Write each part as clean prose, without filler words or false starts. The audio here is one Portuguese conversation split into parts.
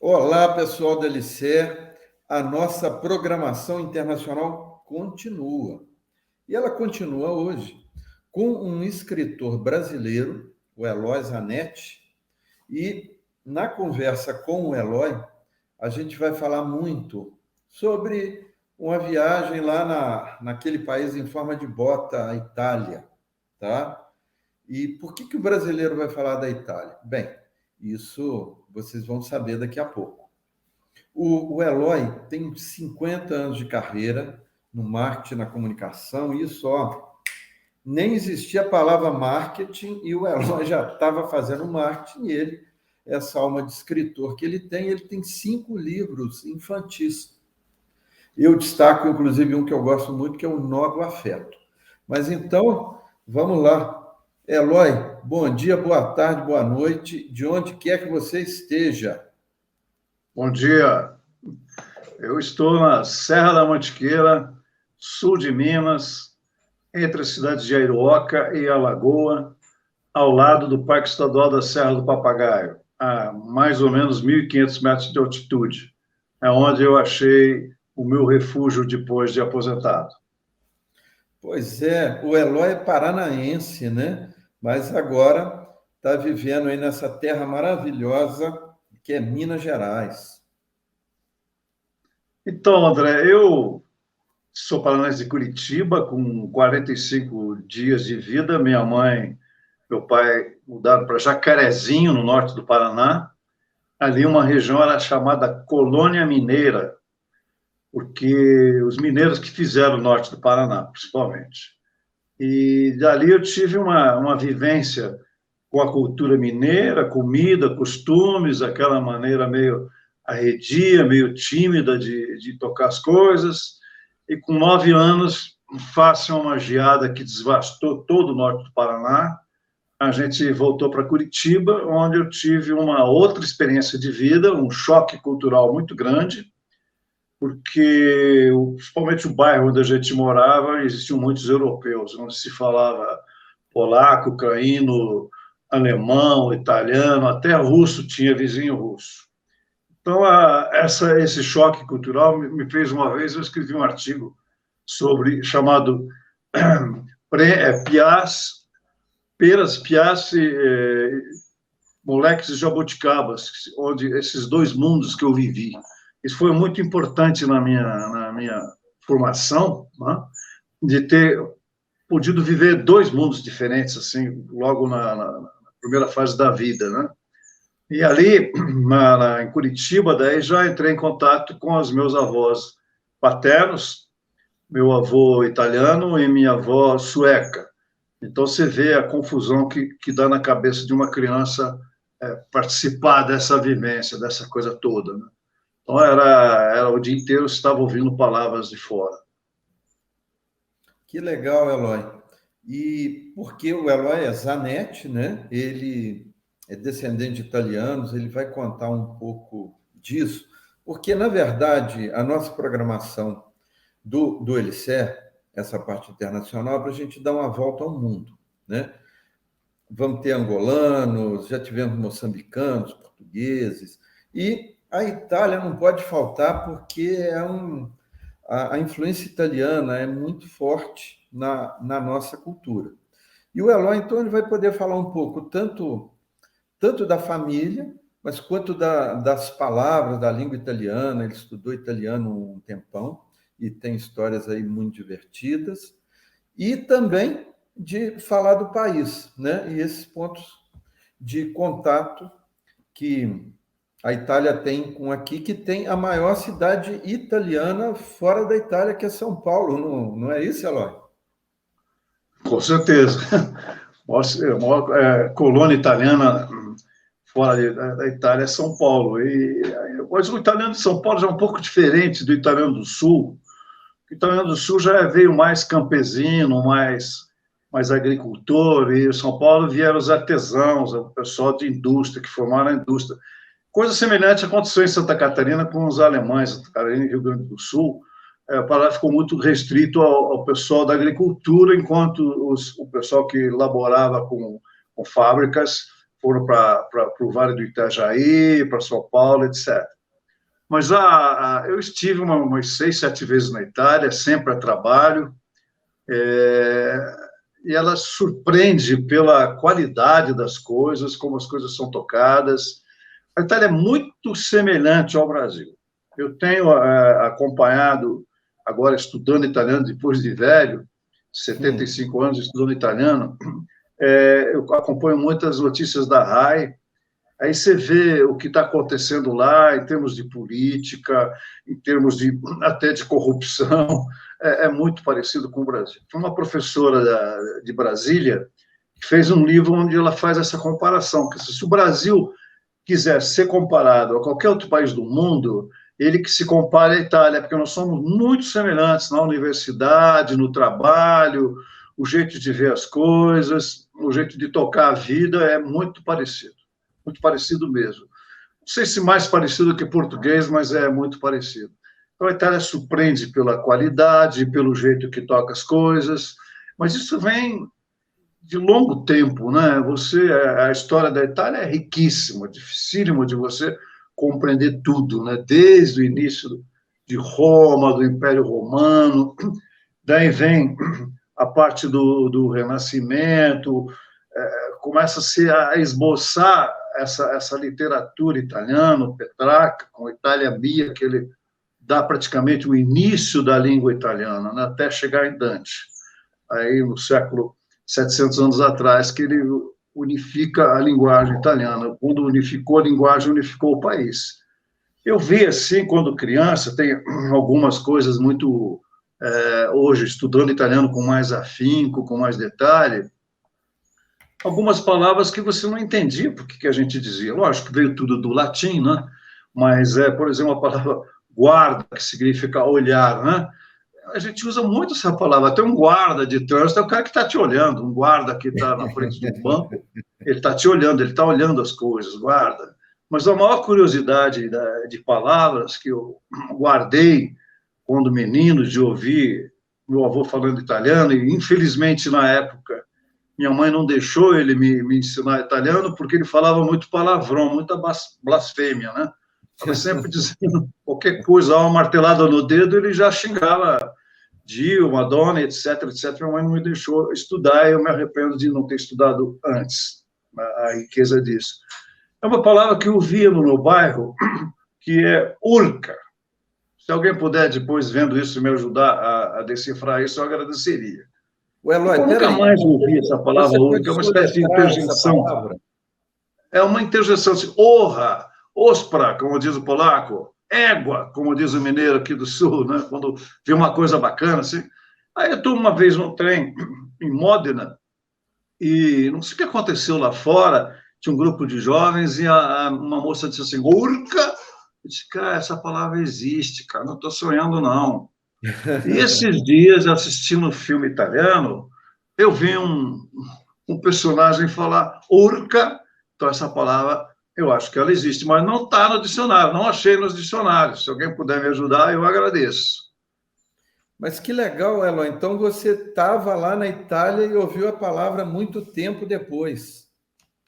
Olá, pessoal da LCE. A nossa programação internacional continua. E ela continua hoje com um escritor brasileiro, o Eloy Zanetti, e na conversa com o Eloy, a gente vai falar muito sobre uma viagem lá naquele país em forma de bota, a Itália, tá? E por que o brasileiro vai falar da Itália? Bem, isso vocês vão saber daqui a pouco. O Eloy tem 50 anos de carreira no marketing, na comunicação, e isso, nem existia a palavra marketing e o Eloy já estava fazendo marketing, e ele, essa alma de escritor que ele tem 5 livros infantis. Eu destaco, inclusive, um que eu gosto muito, que é o Nó do Afeto. Mas então, vamos lá. Eloy, bom dia, boa tarde, boa noite, de onde quer que você esteja. Bom dia, eu estou na Serra da Mantiqueira, sul de Minas, entre as cidades de Airoca e Alagoa, ao lado do Parque Estadual da Serra do Papagaio, a mais ou menos 1.500 metros de altitude. É onde eu achei o meu refúgio depois de aposentado. Pois é, o Eloy é paranaense, né? Mas agora está vivendo aí nessa terra maravilhosa que é Minas Gerais. Então, André, eu sou paranaense de Curitiba, com 45 dias de vida. Minha mãe, meu pai mudaram para Jacarezinho, no norte do Paraná. Ali uma região era chamada Colônia Mineira, porque os mineiros que fizeram o norte do Paraná, principalmente. E dali eu tive uma vivência com a cultura mineira, comida, costumes, aquela maneira meio arredia, meio tímida de tocar as coisas. E com 9 anos, face a uma geada que devastou todo o norte do Paraná, a gente voltou para Curitiba, onde eu tive uma outra experiência de vida, um choque cultural muito grande, porque principalmente o bairro onde a gente morava, existiam muitos europeus, onde se falava polaco, ucraíno, alemão, italiano, até russo, tinha vizinho russo. Então, esse choque cultural me fez uma vez, eu escrevi um artigo chamado Peras, Piás, Moleques e Jabuticabas, onde esses dois mundos que eu vivi. Isso foi muito importante na minha formação, né? De ter podido viver dois mundos diferentes, assim, logo na primeira fase da vida, né? E ali, em Curitiba, daí já entrei em contato com os meus avós paternos, meu avô italiano e minha avó sueca. Então, você vê a confusão que dá na cabeça de uma criança participar dessa vivência, dessa coisa toda, né? Então, era o dia inteiro eu estava ouvindo palavras de fora. Que legal, Eloy. E porque o Eloy é Zanetti, né? Ele é descendente de italianos, ele vai contar um pouco disso, porque, na verdade, a nossa programação do LCE, essa parte internacional, para a gente dar uma volta ao mundo, né? Vamos ter angolanos, já tivemos moçambicanos, portugueses, e a Itália não pode faltar porque a influência italiana é muito forte na nossa cultura. E o Eloy, então, ele vai poder falar um pouco tanto da família, mas quanto das palavras da língua italiana. Ele estudou italiano um tempão e tem histórias aí muito divertidas. E também de falar do país, né? E esses pontos de contato que a Itália tem com aqui, que tem a maior cidade italiana fora da Itália, que é São Paulo, não é isso, Eloy? Com certeza. A maior colônia italiana fora da Itália é São Paulo. Mas o italiano de São Paulo já é um pouco diferente do italiano do Sul. O italiano do Sul já veio mais campesino, mais agricultor, e em São Paulo vieram os artesãos, o pessoal de indústria, que formaram a indústria. Coisa semelhante aconteceu em Santa Catarina com os alemães, Santa Catarina e Rio Grande do Sul. A palavra ficou muito restrito ao pessoal da agricultura, enquanto o pessoal que laborava com fábricas foram para o Vale do Itajaí, para São Paulo, etc. Mas eu estive umas 6, 7 vezes na Itália, sempre a trabalho, e ela surpreende pela qualidade das coisas, como as coisas são tocadas. A Itália é muito semelhante ao Brasil. Eu tenho acompanhado, agora estudando italiano depois de velho, 75 anos estudando italiano, eu acompanho muitas notícias da RAI. Aí você vê o que está acontecendo lá em termos de política, em termos até de corrupção, é muito parecido com o Brasil. Tem uma professora de Brasília que fez um livro onde ela faz essa comparação, que se o Brasil quiser ser comparado a qualquer outro país do mundo, ele que se compare à Itália, porque nós somos muito semelhantes na universidade, no trabalho, o jeito de ver as coisas, o jeito de tocar a vida é muito parecido mesmo. Não sei se mais parecido que português, mas é muito parecido. Então, a Itália surpreende pela qualidade, pelo jeito que toca as coisas, mas isso vem de longo tempo, né? A história da Itália é riquíssima, dificílimo de você compreender tudo, né? Desde o início de Roma, do Império Romano, daí vem a parte do Renascimento, começa-se a esboçar essa literatura italiana, Petrarca, com a Itália Mia, que ele dá praticamente o início da língua italiana, né? Até chegar em Dante. Aí, no século 700 anos atrás, que ele unifica a linguagem italiana. Quando unificou a linguagem, unificou o país. Eu vi, assim, quando criança, tem algumas coisas muito... hoje, estudando italiano com mais afinco, com mais detalhe, algumas palavras que você não entendia porque que a gente dizia. Lógico que veio tudo do latim, né? Mas, por exemplo, a palavra guarda, que significa olhar, né? A gente usa muito essa palavra. Até um guarda de trânsito é o cara que está te olhando, um guarda que está na frente do banco, ele está te olhando, ele está olhando as coisas, guarda. Mas a maior curiosidade de palavras que eu guardei quando menino, de ouvir meu avô falando italiano, e infelizmente na época minha mãe não deixou ele me ensinar italiano porque ele falava muito palavrão, muita blasfêmia, né? Estava sempre dizendo qualquer coisa, uma martelada no dedo, ele já xingava Dio, Madonna, etc, etc. Minha mãe não me deixou estudar, e eu me arrependo de não ter estudado antes, a riqueza disso. É uma palavra que eu via no meu bairro, que é urca. Se alguém puder, depois, vendo isso, me ajudar a decifrar isso, eu agradeceria. O Eloy, Eu nunca mais ouvi essa palavra você urca, pode é uma espécie de soletrar essa interjeição. palavra? É uma interjeição assim, orra, ospra, como diz o polaco, égua, como diz o mineiro aqui do sul, né? Quando vê uma coisa bacana, assim. Aí eu estou uma vez no trem, em Módena, e não sei o que aconteceu lá fora, tinha um grupo de jovens e uma moça disse assim, urca. Eu disse, cara, essa palavra existe, cara, não estou sonhando, não. E esses dias, assistindo um filme italiano, eu vi um personagem falar urca, então essa palavra, eu acho que ela existe, mas não está no dicionário, não achei nos dicionários. Se alguém puder me ajudar, eu agradeço. Mas que legal, Eloy. Então você estava lá na Itália e ouviu a palavra muito tempo depois.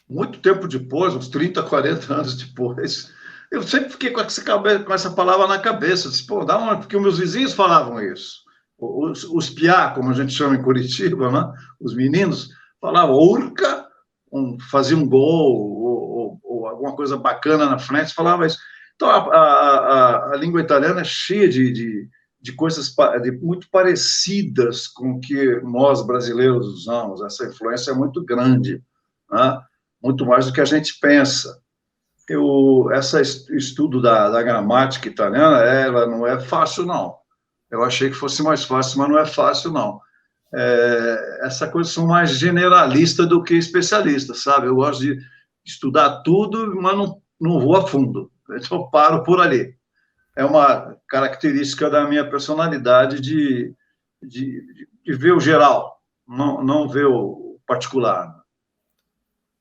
Muito tempo depois, uns 30, 40 anos depois, eu sempre fiquei com essa palavra na cabeça. Disse, pô, dá uma... Porque meus vizinhos falavam isso. Os piá, como a gente chama em Curitiba, né? Os meninos, falavam urca, faziam um gol ou alguma coisa bacana na frente, falavam isso. Então, a língua italiana é cheia de coisas muito parecidas com o que nós brasileiros usamos. Essa influência é muito grande, né? Muito mais do que a gente pensa. Esse estudo da gramática italiana, ela não é fácil, não. Eu achei que fosse mais fácil, mas não é fácil, não. Essa coisa são mais generalista do que especialista, sabe? Eu gosto de estudar tudo, mas não vou a fundo. Então, eu paro por ali. É uma característica da minha personalidade de ver o geral, não ver o particular.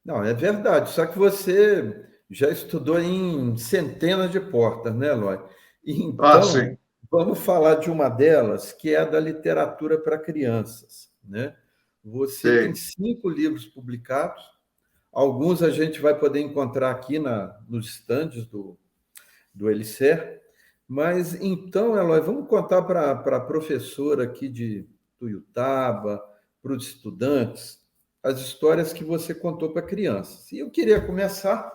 Não, é verdade. Só que você já estudou em centenas de portas, né, Eloy? Ah, Então, sim. vamos falar de uma delas, que é a da literatura para crianças, né? Você tem Sim. 5 livros publicados. Alguns a gente vai poder encontrar aqui nos estandes do Elicer. Mas então, Eloy, vamos contar para a professora aqui de Tuiutaba, para os estudantes, as histórias que você contou para crianças. E eu queria começar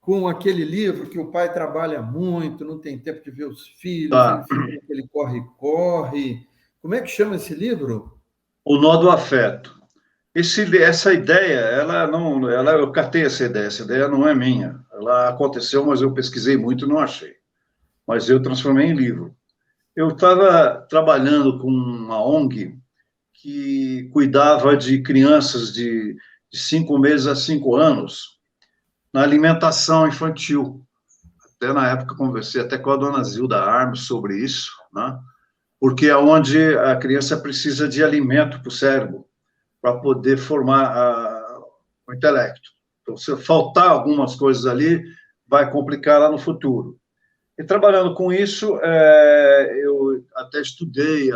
com aquele livro que o pai trabalha muito, não tem tempo de ver os filhos, ele Tá. fica naquele corre-corre. Como é que chama esse livro? O nó do afeto. Essa ideia, eu catei essa ideia não é minha. Ela aconteceu, mas eu pesquisei muito e não achei. Mas eu transformei em livro. Eu estava trabalhando com uma ONG que cuidava de crianças de 5 meses a 5 anos na alimentação infantil. Até na época conversei até com a dona Zilda Armes sobre isso, né? Porque é onde a criança precisa de alimento para o cérebro, para poder formar o intelecto. Então, se faltar algumas coisas ali, vai complicar lá no futuro. E trabalhando com isso, eu até estudei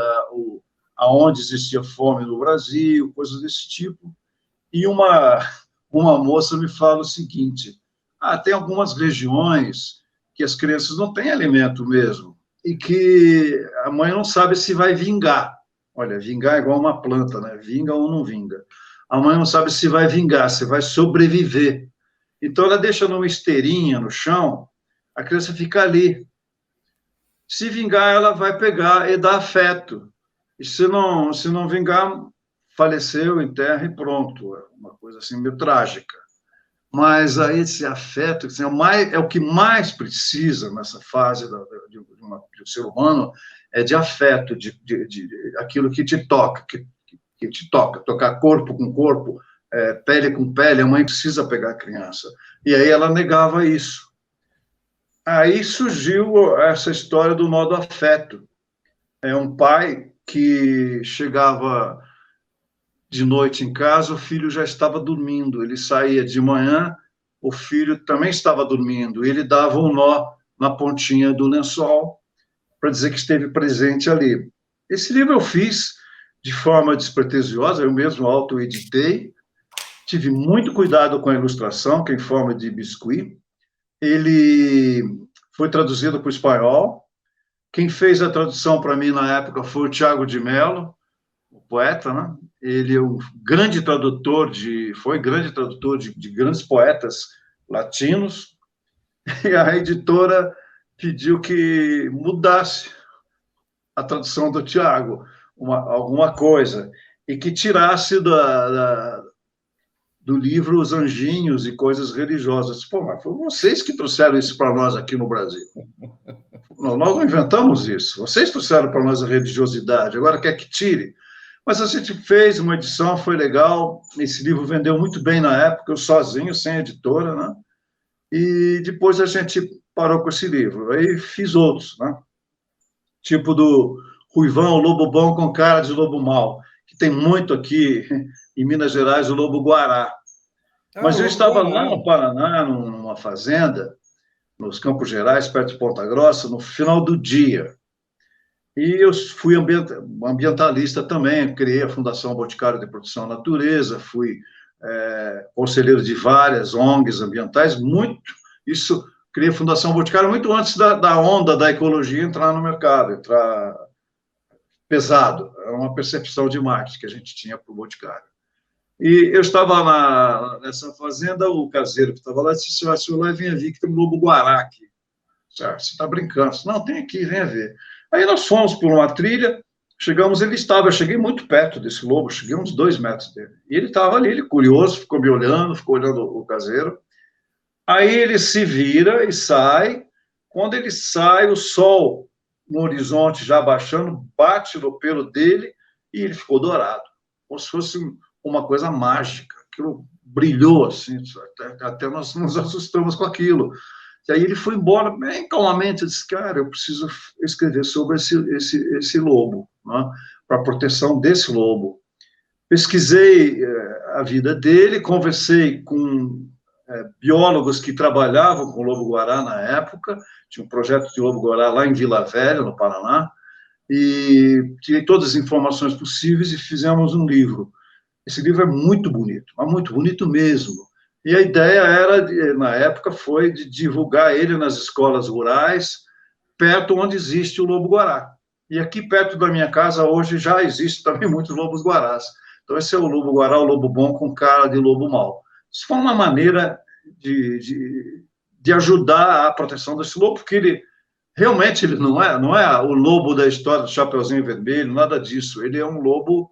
aonde existia fome no Brasil, coisas desse tipo. E uma moça me fala o seguinte: tem algumas regiões que as crianças não têm alimento mesmo, e que a mãe não sabe se vai vingar. Olha, vingar é igual uma planta, né? Vinga ou não vinga. A mãe não sabe se vai vingar, se vai sobreviver. Então, ela deixa numa esteirinha no chão, a criança fica ali. Se vingar, ela vai pegar e dar afeto. E se não vingar, faleceu, enterra e pronto. É uma coisa assim meio trágica. Mas aí esse afeto assim, é o que mais precisa nessa fase de um ser humano, é de afeto, de aquilo que te toca, que te toca, tocar corpo com corpo, pele com pele. A mãe precisa pegar a criança. E aí ela negava isso. Aí surgiu essa história do nó do afeto. É um pai que chegava de noite em casa, o filho já estava dormindo. Ele saía de manhã, o filho também estava dormindo. Ele dava um nó na pontinha do lençol para dizer que esteve presente ali. Esse livro eu fiz de forma despretensiosa, eu mesmo auto-editei. Tive muito cuidado com a ilustração, que é em forma de biscuit. Ele foi traduzido para o espanhol. Quem fez a tradução para mim na época foi o Tiago de Mello, o poeta, né? Ele é um grande tradutor foi grande tradutor de grandes poetas latinos, e a editora pediu que mudasse a tradução do Tiago, alguma coisa, e que tirasse do livro os anjinhos e coisas religiosas. Pô, mas foram vocês que trouxeram isso para nós aqui no Brasil. Nós não inventamos isso. Vocês trouxeram para nós a religiosidade, agora quer que tire? Mas a gente fez uma edição, foi legal. Esse livro vendeu muito bem na época, eu sozinho, sem editora, né? E depois a gente parou com esse livro. Aí fiz outros, né? Tipo do Ruivão, o Lobo Bom com Cara de Lobo Mau, que tem muito aqui em Minas Gerais, o Lobo Guará. Mas eu estava lá no Paraná, numa fazenda, nos Campos Gerais, perto de Ponta Grossa, no final do dia. E eu fui ambientalista também, criei a Fundação Boticário de Proteção à Natureza, fui conselheiro de várias ONGs ambientais, criei a Fundação Boticário muito antes da onda da ecologia entrar no mercado, entrar pesado. Era uma percepção de marketing que a gente tinha para o Boticário. E eu estava nessa fazenda, o caseiro que estava lá disse: "Se eu lá venha ver que tem um lobo-guará aqui." Você está brincando? Não, tem aqui, venha ver. Aí nós fomos por uma trilha, chegamos, eu cheguei muito perto desse lobo, cheguei uns 2 metros dele. E ele estava ali, ele curioso, ficou me olhando, ficou olhando o caseiro. Aí ele se vira e sai. Quando ele sai, o sol no horizonte já baixando, bate no pelo dele e ele ficou dourado, como se fosse uma coisa mágica. Aquilo brilhou assim, até nós nos assustamos com aquilo. E aí ele foi embora bem calmamente. Eu disse: "Cara, eu preciso escrever sobre esse lobo, né? Para a proteção desse lobo." Pesquisei a vida dele, conversei com biólogos que trabalhavam com o lobo-guará na época. Tinha um projeto de lobo-guará lá em Vila Velha, no Paraná, e tirei todas as informações possíveis e fizemos um livro. Esse livro é muito bonito, mas muito bonito mesmo. E a ideia era, na época, foi de divulgar ele nas escolas rurais, perto onde existe o lobo-guará. E aqui perto da minha casa hoje já existe também muitos lobos-guarás. Então esse é o lobo-guará, o lobo bom com cara de lobo mau. Isso foi uma maneira de ajudar a proteção desse lobo, porque ele realmente ele não é o lobo da história do Chapeuzinho Vermelho, nada disso. Ele é um lobo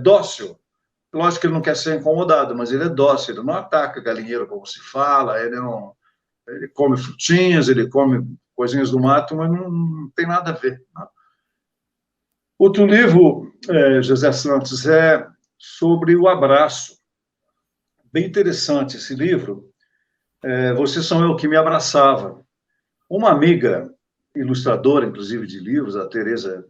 dócil. Lógico que ele não quer ser incomodado, mas ele é dócil, ele não ataca galinheiro, como se fala, ele come frutinhas, ele come coisinhas do mato, mas não tem nada a ver. Né? Outro livro, José Santos, é sobre o abraço. Bem interessante esse livro. Vocês São Eu que Me Abraçava. Uma amiga ilustradora, inclusive de livros, a Tereza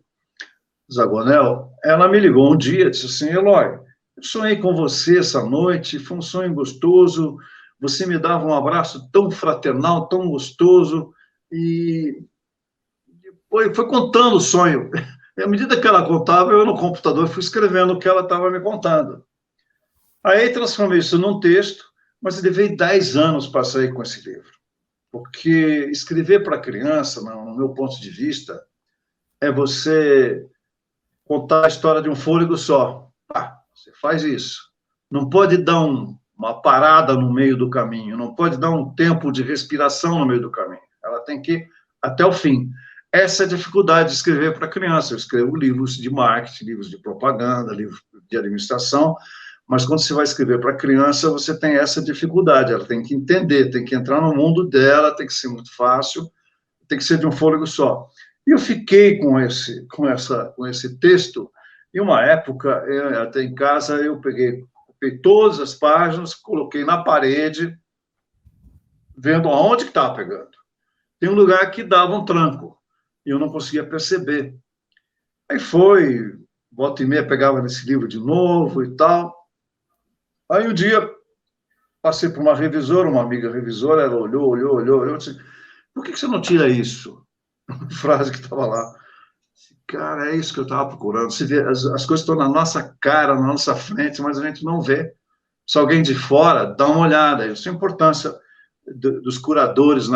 Zagonel, ela me ligou um dia e disse assim, Eloy, eu sonhei com você essa noite, foi um sonho gostoso, você me dava um abraço tão fraternal, tão gostoso, e foi contando o sonho. E à medida que ela contava, eu no computador fui escrevendo o que ela estava me contando. Aí transformei isso num texto, mas eu levei 10 anos para sair com esse livro. Porque escrever para criança, no meu ponto de vista, é você contar a história de um fôlego só. Você faz isso. Não pode dar uma parada no meio do caminho, não pode dar um tempo de respiração no meio do caminho. Ela tem que ir até o fim. Essa é a dificuldade de escrever para criança. Eu escrevo livros de marketing, livros de propaganda, livros de administração, mas quando você vai escrever para criança, você tem essa dificuldade. Ela tem que entender, tem que entrar no mundo dela, tem que ser muito fácil, tem que ser de um fôlego só. E eu fiquei com esse texto. Em uma época, até em casa, eu peguei todas as páginas, coloquei na parede, vendo aonde que estava pegando. Tem um lugar que dava um tranco, e eu não conseguia perceber. Aí volta e meia, pegava nesse livro de novo e tal. Aí um dia, passei por uma revisora, uma amiga revisora, ela olhou, disse, por que você não tira isso? Frase que estava lá. Cara, é isso que eu estava procurando. Se vê, as coisas estão na nossa cara, na nossa frente, mas a gente não vê. Se alguém de fora, dá uma olhada. Isso é a importância dos curadores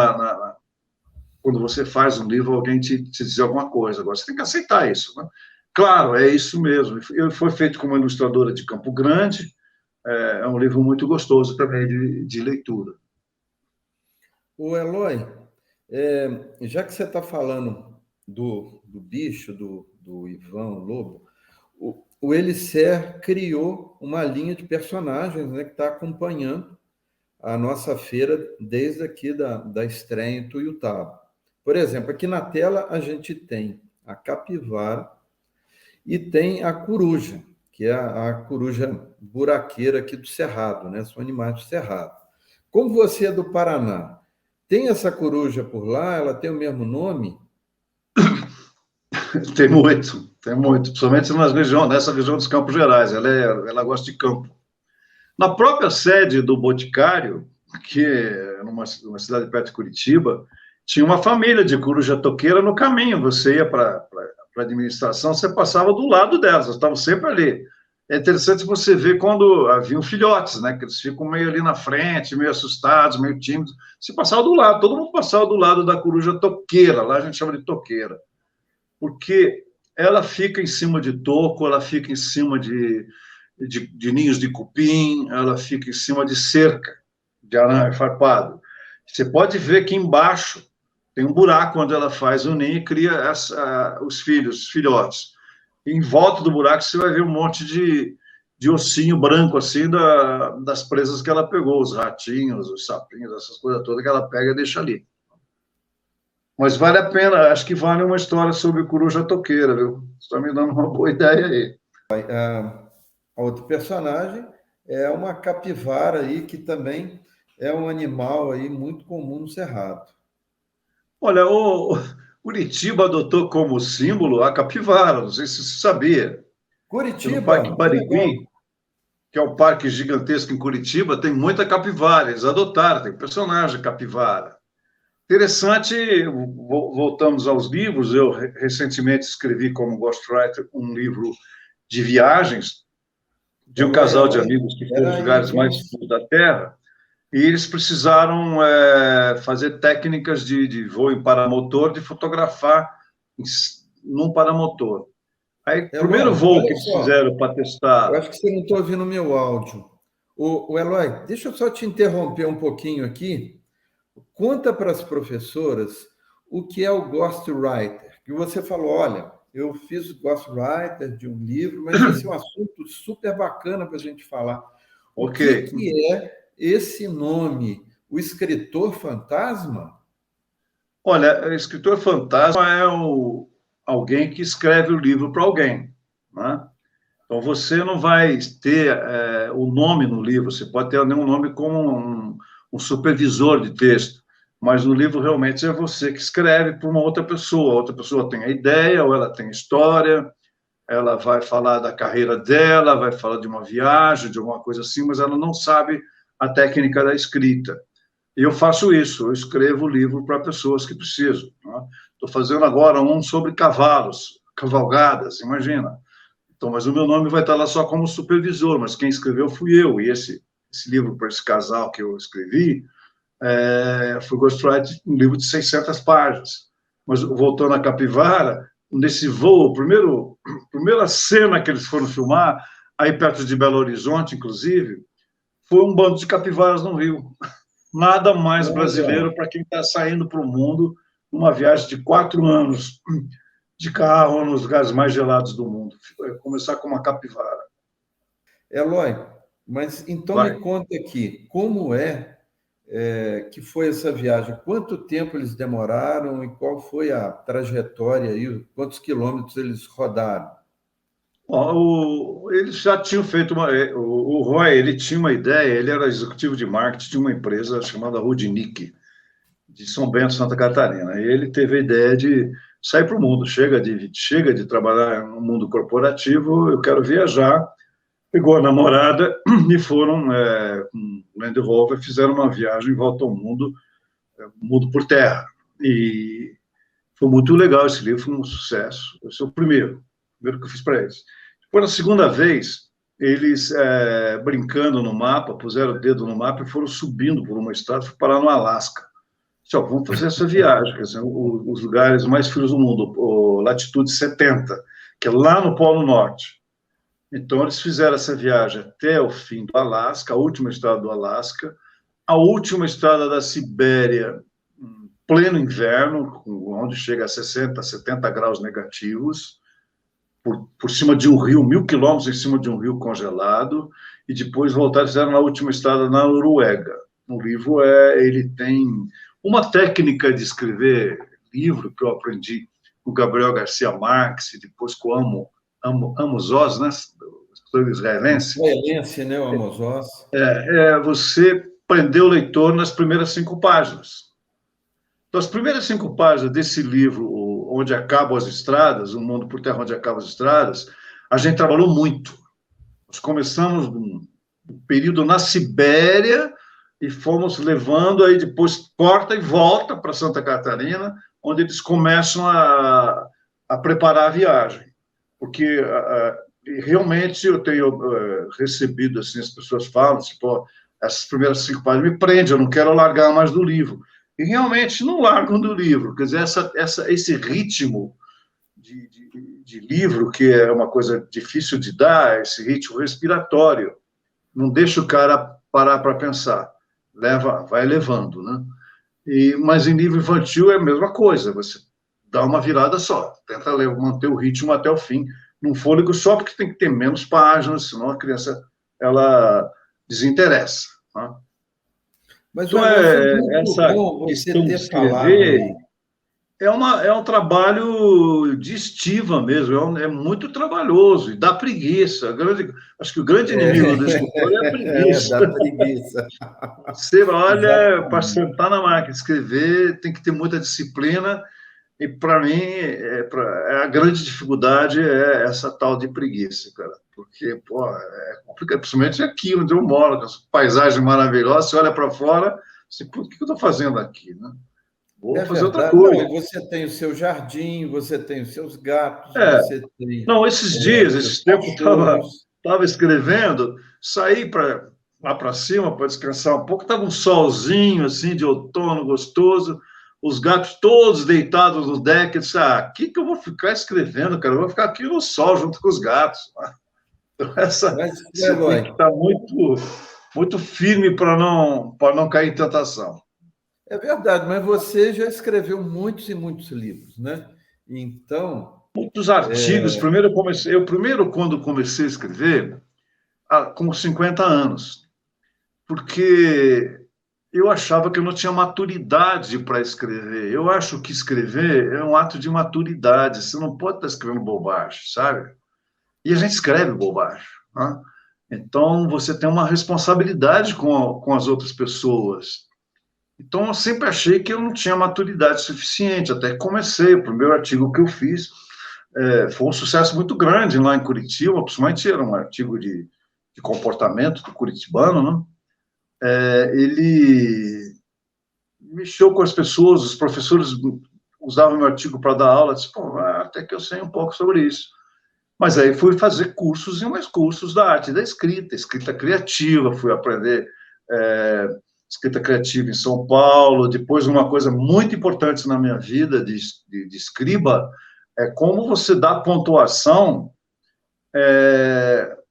quando você faz um livro, alguém te dizer alguma coisa. Agora, você tem que aceitar isso. Né? Claro, é isso mesmo. Foi feito com uma ilustradora de Campo Grande. É um livro muito gostoso também de leitura. O Eloy, já que você está falando do bicho, do Ivan Lobo, o Elisser criou uma linha de personagens, né, que está acompanhando a nossa feira desde aqui da estreia em Tuiutaba. Por exemplo, aqui na tela a gente tem a capivara e tem a coruja, que é a coruja buraqueira aqui do Cerrado, né? São animais do Cerrado. Como você é do Paraná, tem essa coruja por lá? Ela tem o mesmo nome? Tem muito, principalmente nessa região dos Campos Gerais. Ela gosta de campo. Na própria sede do Boticário, que é numa cidade perto de Curitiba, tinha uma família de coruja toqueira no caminho. Você ia para a administração, você passava do lado delas, elas estavam sempre ali. É interessante você ver quando haviam filhotes, né? Que eles ficam meio ali na frente, meio assustados, meio tímidos. Você passava do lado, todo mundo passava do lado da coruja toqueira, lá a gente chama de toqueira. Porque ela fica em cima de toco, ela fica em cima de ninhos de cupim, ela fica em cima de cerca de arame farpado. Você pode ver que embaixo tem um buraco onde ela faz o ninho e cria os filhotes. Em volta do buraco você vai ver um monte de ossinho branco, assim, das presas que ela pegou, os ratinhos, os sapinhos, essas coisas todas que ela pega e deixa ali. Mas vale a pena, acho que vale uma história sobre coruja toqueira, viu? Você está me dando uma boa ideia aí. A outro personagem é uma capivara aí, que também é um animal aí muito comum no Cerrado. Olha, o Curitiba adotou como símbolo a capivara, não sei se você sabia. Curitiba? No Parque Barigui, que é um parque gigantesco em Curitiba, tem muita capivara, eles adotaram, tem personagem capivara. Interessante, voltamos aos livros, eu recentemente escrevi como ghostwriter um livro de viagens de um casal de amigos que foi aos lugares mais escuros da Terra, E eles precisaram fazer técnicas de voo em paramotor, de fotografar num paramotor. Aí, o primeiro Eloy, voo que olha eles só, fizeram para eu testar. acho que você não está ouvindo o meu áudio. O Eloy, deixa eu só te interromper um pouquinho aqui. Conta para as professoras o que é o ghostwriter. Que você falou, olha, eu fiz ghostwriter de um livro, mas esse é um assunto super bacana para a gente falar. O Ok. que é esse nome? O escritor fantasma? Olha, escritor fantasma é alguém que escreve o livro para alguém, né? Então, você não vai ter o nome no livro, você pode ter nenhum nome como um supervisor de texto, mas no livro realmente é você que escreve para uma outra pessoa tem a ideia, ou ela tem a história, ela vai falar da carreira dela, vai falar de uma viagem, de alguma coisa assim, mas ela não sabe a técnica da escrita. E eu faço isso, eu escrevo livro para pessoas que precisam. Estou fazendo agora um sobre cavalos, cavalgadas, imagina. Então, mas o meu nome vai estar lá só como supervisor, mas quem escreveu fui eu. E esse livro para esse casal que eu escrevi foi Ghostwriting, um livro de 600 páginas. Mas voltando à capivara, nesse voo, primeira cena que eles foram filmar, aí perto de Belo Horizonte, inclusive, foi um bando de capivaras no rio. Nada mais Olha, brasileiro para quem está saindo para o mundo numa viagem de 4 anos de carro nos lugares mais gelados do mundo. Começar com uma capivara. Eloy, mas então me Vai. conta aqui, como que foi essa viagem? Quanto tempo eles demoraram e qual foi a trajetória aí? Quantos quilômetros eles rodaram? Eles já tinham feito o Roy, ele tinha uma ideia, ele era executivo de marketing de uma empresa chamada Rudnick, de São Bento, Santa Catarina. E ele teve a ideia de sair para o mundo, chega de trabalhar no mundo corporativo, eu quero viajar. Pegou a namorada e foram com o Land Rover, fizeram uma viagem em volta ao mundo por terra. E foi muito legal esse livro, foi um sucesso. Esse é o primeiro que eu fiz para eles. Depois, na segunda vez, eles, brincando no mapa, puseram o dedo no mapa e foram subindo por uma estrada, foram parar no Alasca. Disse, vamos fazer essa viagem, quer dizer, os lugares mais frios do mundo, latitude 70, que é lá no Polo Norte. Então, eles fizeram essa viagem até o fim do Alasca, a última estrada do Alasca, a última estrada da Sibéria, pleno inverno, onde chega a 60, 70 graus negativos, por cima de um rio, 1.000 quilômetros em cima de um rio congelado, e depois voltaram e fizeram a última estrada na Noruega. O livro ele tem uma técnica de escrever livro que eu aprendi com Gabriel Garcia Marques e depois com Amos Oz, né, escritor israelense. Israelense, né, o Amos Oz? Você prender o leitor nas primeiras 5 páginas. Então, as primeiras 5 páginas desse livro, Onde Acabam as Estradas, O Mundo por Terra Onde Acabam as Estradas, a gente trabalhou muito. Nós começamos um período na Sibéria e fomos levando, aí depois corta e volta para Santa Catarina, onde eles começam a preparar a viagem. Porque realmente eu tenho recebido, assim, as pessoas falam, tipo, essas primeiras 5 páginas me prendem, eu não quero largar mais do livro. E realmente não largam do livro. Quer dizer, esse ritmo de livro, que é uma coisa difícil de dar, esse ritmo respiratório, não deixa o cara parar para pensar. Vai levando, né? Mas em livro infantil é a mesma coisa, você dá uma virada só, tenta manter o ritmo até o fim, num fôlego só, porque tem que ter menos páginas, senão a criança ela desinteressa. Né? Mas, Então, olha, foi muito essa bom você questão de ter falado escrever aí. é um trabalho de estiva mesmo, é muito trabalhoso e dá preguiça. Acho que o grande inimigo do escritor é a preguiça. Dá preguiça. Você olha, para Exatamente. sentar na máquina, escrever, tem que ter muita disciplina, e para mim, a grande dificuldade é essa tal de preguiça, cara. Porque, pô, é complicado, principalmente aqui onde eu moro, com essa paisagem maravilhosa, você olha para fora, você, pô, o que eu estou fazendo aqui, né? Vou É fazer outra verdade. Não, coisa. e você tem o seu jardim, você tem os seus gatos, É, você tem não, esses dias, seus esses tempos, cachorros. estava escrevendo, saí para lá para cima para descansar um pouco. Estava um solzinho assim de outono gostoso, os gatos todos deitados no deck. Eu disse, aqui que eu vou ficar escrevendo, cara? Eu vou ficar aqui no sol junto com os gatos. Então, Mas, você tem que Eloy, estar muito firme para não cair em tentação. é verdade, mas você já escreveu muitos e muitos livros, né? Então, Muitos artigos. Primeiro, quando comecei a escrever, com 50 anos, porque eu achava que eu não tinha maturidade para escrever. Eu acho que escrever é um ato de maturidade. Você não pode estar escrevendo bobagem, sabe? E a gente escreve bobagem, né? Então, você tem uma responsabilidade com as outras pessoas. Então, eu sempre achei que eu não tinha maturidade suficiente, até que comecei. O primeiro artigo que eu fiz foi um sucesso muito grande lá em Curitiba, principalmente era um artigo de comportamento do curitibano, né? Ele mexeu com as pessoas, os professores usavam meu artigo para dar aula, disse, pô, até que eu sei um pouco sobre isso. Mas aí fui fazer cursos e mais cursos da arte da escrita, escrita criativa, fui aprender escrita criativa em São Paulo. Depois, uma coisa muito importante na minha vida de escriba é como você dá pontuação,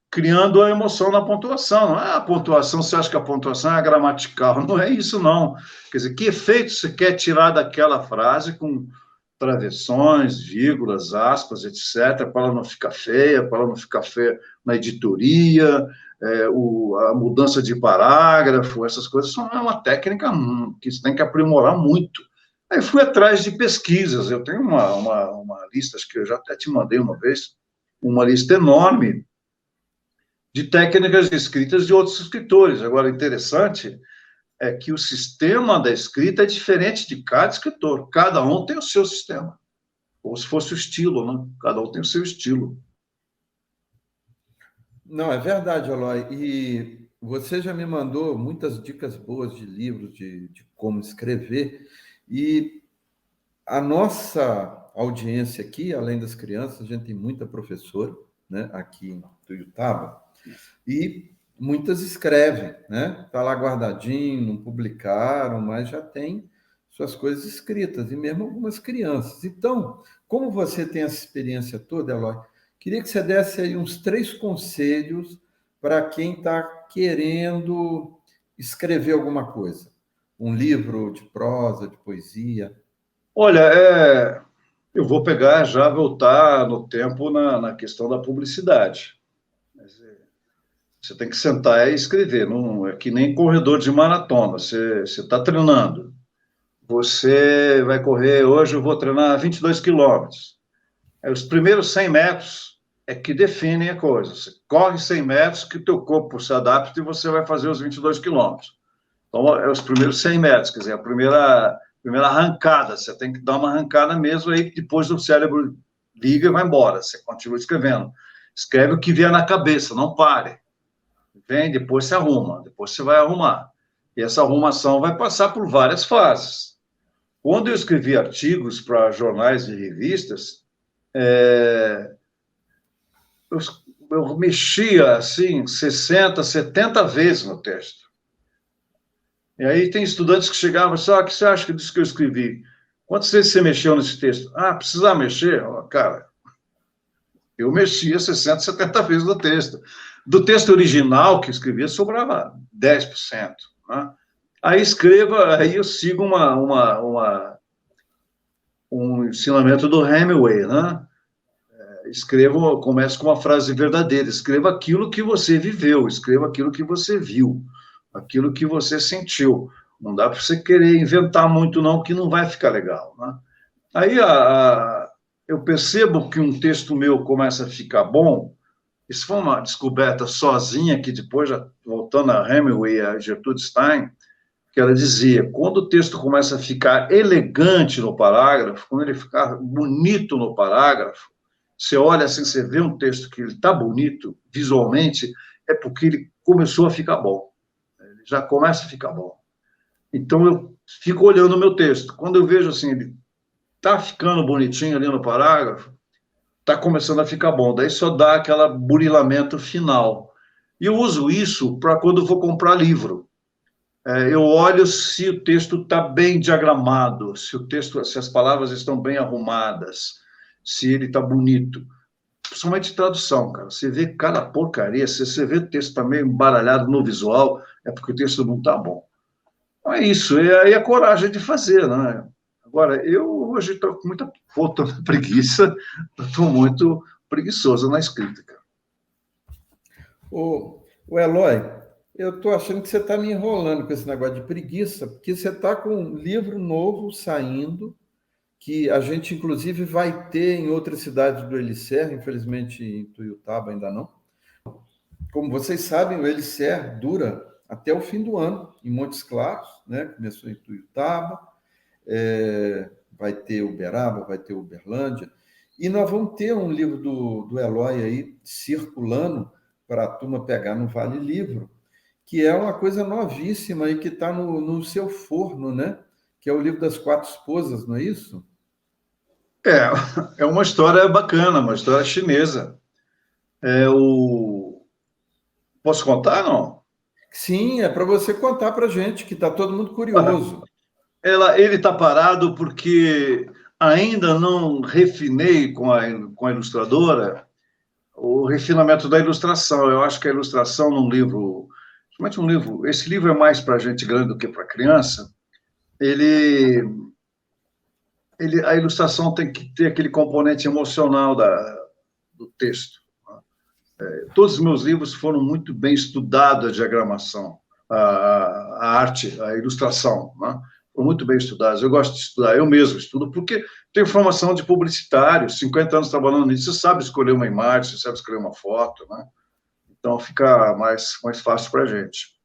criando a emoção na pontuação. Não é a pontuação, você acha que a pontuação é gramatical, não é isso, não. Quer dizer, que efeito você quer tirar daquela frase com travessões, vírgulas, aspas, etc., para ela não ficar feia, para ela não ficar feia na editoria, a mudança de parágrafo, essas coisas são uma técnica que você tem que aprimorar muito. Aí fui atrás de pesquisas, eu tenho uma lista, acho que eu já até te mandei uma vez, uma lista enorme de técnicas escritas de outros escritores. Agora, interessante é que o sistema da escrita é diferente de cada escritor. Cada um tem o seu sistema. Ou se fosse o estilo, né? Cada um tem o seu estilo. não, é verdade, Eloy. E você já me mandou muitas dicas boas de livros de como escrever. E a nossa audiência aqui, além das crianças, a gente tem muita professora, né, aqui em Tuiutaba, e muitas escrevem, né? Está lá guardadinho, não publicaram, mas já tem suas coisas escritas, e mesmo algumas crianças. Então, como você tem essa experiência toda, Eloy, queria que você desse aí uns 3 conselhos para quem está querendo escrever alguma coisa. Um livro de prosa, de poesia. Olha, eu vou pegar já, voltar no tempo na questão da publicidade. Você tem que sentar e escrever. Não é que nem corredor de maratona. Você está treinando. Você vai correr, hoje eu vou treinar 22 quilômetros. Os primeiros 100 metros é que definem a coisa. Você corre 100 metros, que o teu corpo se adapta e você vai fazer os 22 quilômetros. Então, é os primeiros 100 metros, quer dizer, a primeira arrancada. Você tem que dar uma arrancada mesmo, aí depois o cérebro liga e vai embora. Você continua escrevendo. Escreve o que vier na cabeça, não pare. Vem, depois se arruma, depois você vai arrumar. E essa arrumação vai passar por várias fases. Quando eu escrevi artigos para jornais e revistas, eu mexia, assim, 60, 70 vezes no texto. E aí tem estudantes que chegavam e falavam, o que você acha disso que eu escrevi? Quantas vezes você mexeu nesse texto? Precisa mexer? Cara, eu mexia 60, 70 vezes no texto. Do texto original que eu escrevia, sobrava 10%. Né? Aí eu sigo um ensinamento do Hemingway, né? Começo com uma frase verdadeira, escreva aquilo que você viveu, escreva aquilo que você viu, aquilo que você sentiu. Não dá para você querer inventar muito, não, que não vai ficar legal. Né? Aí eu percebo que um texto meu começa a ficar bom. Isso foi uma descoberta sozinha, que depois, já voltando a Hemingway e a Gertrude Stein, que ela dizia, quando o texto começa a ficar elegante no parágrafo, quando ele ficar bonito no parágrafo, você olha assim, você vê um texto que ele está bonito visualmente, é porque ele começou a ficar bom. Ele já começa a ficar bom. Então, eu fico olhando o meu texto. Quando eu vejo assim, ele está ficando bonitinho ali no parágrafo, está começando a ficar bom. Daí só dá aquele burilamento final. E eu uso isso para quando eu vou comprar livro. Eu olho se o texto está bem diagramado, se o texto, se as palavras estão bem arrumadas, se ele está bonito. Principalmente tradução, cara. Você vê cada porcaria, se você vê o texto tá meio embaralhado no visual, é porque o texto não está bom. Então é isso, e aí a coragem de fazer, né? Agora, eu hoje estou com muita puta preguiça, estou muito preguiçoso na escrita, cara. O Eloy, eu estou achando que você está me enrolando com esse negócio de preguiça, porque você está com um livro novo saindo, que a gente, inclusive, vai ter em outras cidades do Elicer, infelizmente em Tuiutaba ainda não. Como vocês sabem, o Elicer dura até o fim do ano, em Montes Claros, né? Começou em Tuiutaba, vai ter Uberaba, vai ter Uberlândia, e nós vamos ter um livro do Eloy aí circulando para a turma pegar no Vale Livro, que é uma coisa novíssima e que está no seu forno, né? Que é o livro das quatro esposas, não é isso? É uma história bacana, uma história chinesa. É o... Posso contar, não? Sim, é para você contar para a gente, que está todo mundo curioso. Ele está parado porque ainda não refinei com a ilustradora o refinamento da ilustração. Eu acho que a ilustração num livro, principalmente um livro, esse livro é mais para gente grande do que para criança, ele, a ilustração tem que ter aquele componente emocional do texto. Todos os meus livros foram muito bem estudados, a diagramação, a arte, a ilustração, né? Foram muito bem estudados. Eu gosto de estudar, eu mesmo estudo, porque tenho formação de publicitário, 50 anos trabalhando nisso, você sabe escolher uma imagem, você sabe escolher uma foto, né? Então fica mais fácil para a gente.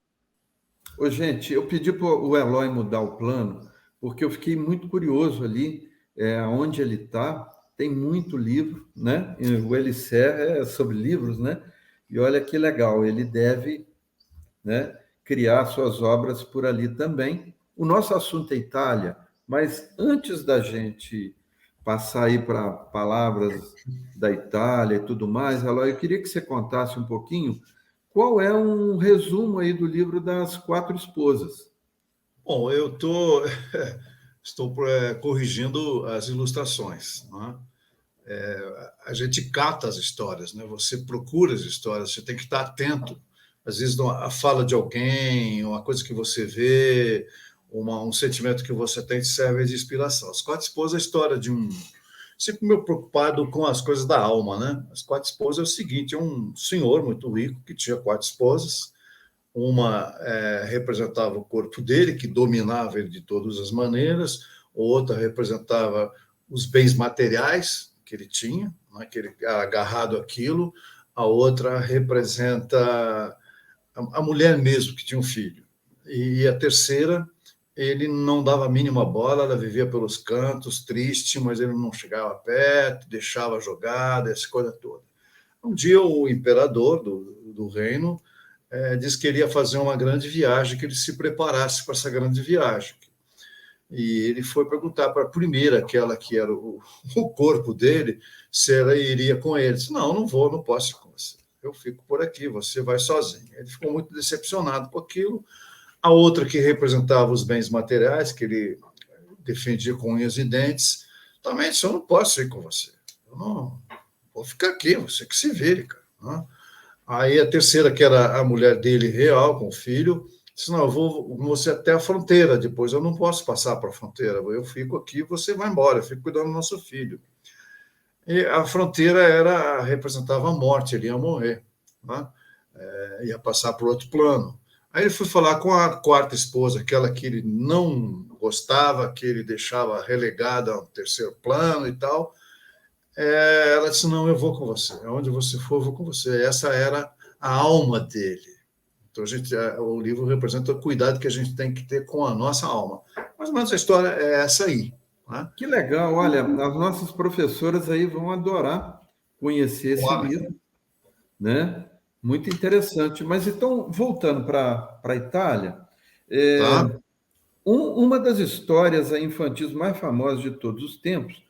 Ô, gente, eu pedi para o Eloy mudar o plano, porque eu fiquei muito curioso ali, onde ele está. Tem muito livro, né? E o Elicer é sobre livros, né? E olha que legal, ele deve, né, criar suas obras por ali também. O nosso assunto é Itália, mas antes da gente passar aí para palavras da Itália e tudo mais, Eloy, eu queria que você contasse um pouquinho qual é um resumo aí do livro das quatro esposas. Bom, estou corrigindo as ilustrações, né? A gente cata as histórias, né? Você procura as histórias, você tem que estar atento. Às vezes, a fala de alguém, uma coisa que você vê, um sentimento que você tem, serve de inspiração. As quatro esposas é a história de um... Sempre meio preocupado com as coisas da alma, né? As quatro esposas é o seguinte: é um senhor muito rico que tinha quatro esposas. Uma representava o corpo dele, que dominava ele de todas as maneiras. Outra representava os bens materiais que ele tinha, né, que ele era agarrado àquilo. A outra representa a mulher mesmo, que tinha um filho. E a terceira, ele não dava a mínima bola, ela vivia pelos cantos, triste, mas ele não chegava perto, deixava jogada, essa coisa toda. Um dia, o imperador do reino disse que queria fazer uma grande viagem, que ele se preparasse para essa grande viagem. E ele foi perguntar para a primeira, aquela que era o corpo dele, se ela iria com ele. Disse: não, não vou, não posso ir com você. Eu fico por aqui, você vai sozinho. Ele ficou muito decepcionado com aquilo. A outra, que representava os bens materiais, que ele defendia com unhas e dentes, também disse: eu não posso ir com você. Eu não vou ficar aqui, você que se vire, cara. Né? Aí a terceira, que era a mulher dele real, com o filho, disse: não, eu vou com você até a fronteira, depois eu não posso passar para a fronteira, eu fico aqui, você vai embora, eu fico cuidando do nosso filho. E a fronteira representava a morte, ele ia morrer, né? Ia passar para outro plano. Aí ele foi falar com a quarta esposa, aquela que ele não gostava, que ele deixava relegada ao terceiro plano e tal. Ela disse: não, eu vou com você, aonde você for, eu vou com você. Essa era a alma dele. Então, o livro representa o cuidado que a gente tem que ter com a nossa alma. Mais ou menos a história é essa aí. Né? Que legal, olha, as nossas professoras aí vão adorar conhecer esse Claro. livro, né? Muito interessante. Mas então, voltando para a Itália, Tá? uma das histórias infantis mais famosas de todos os tempos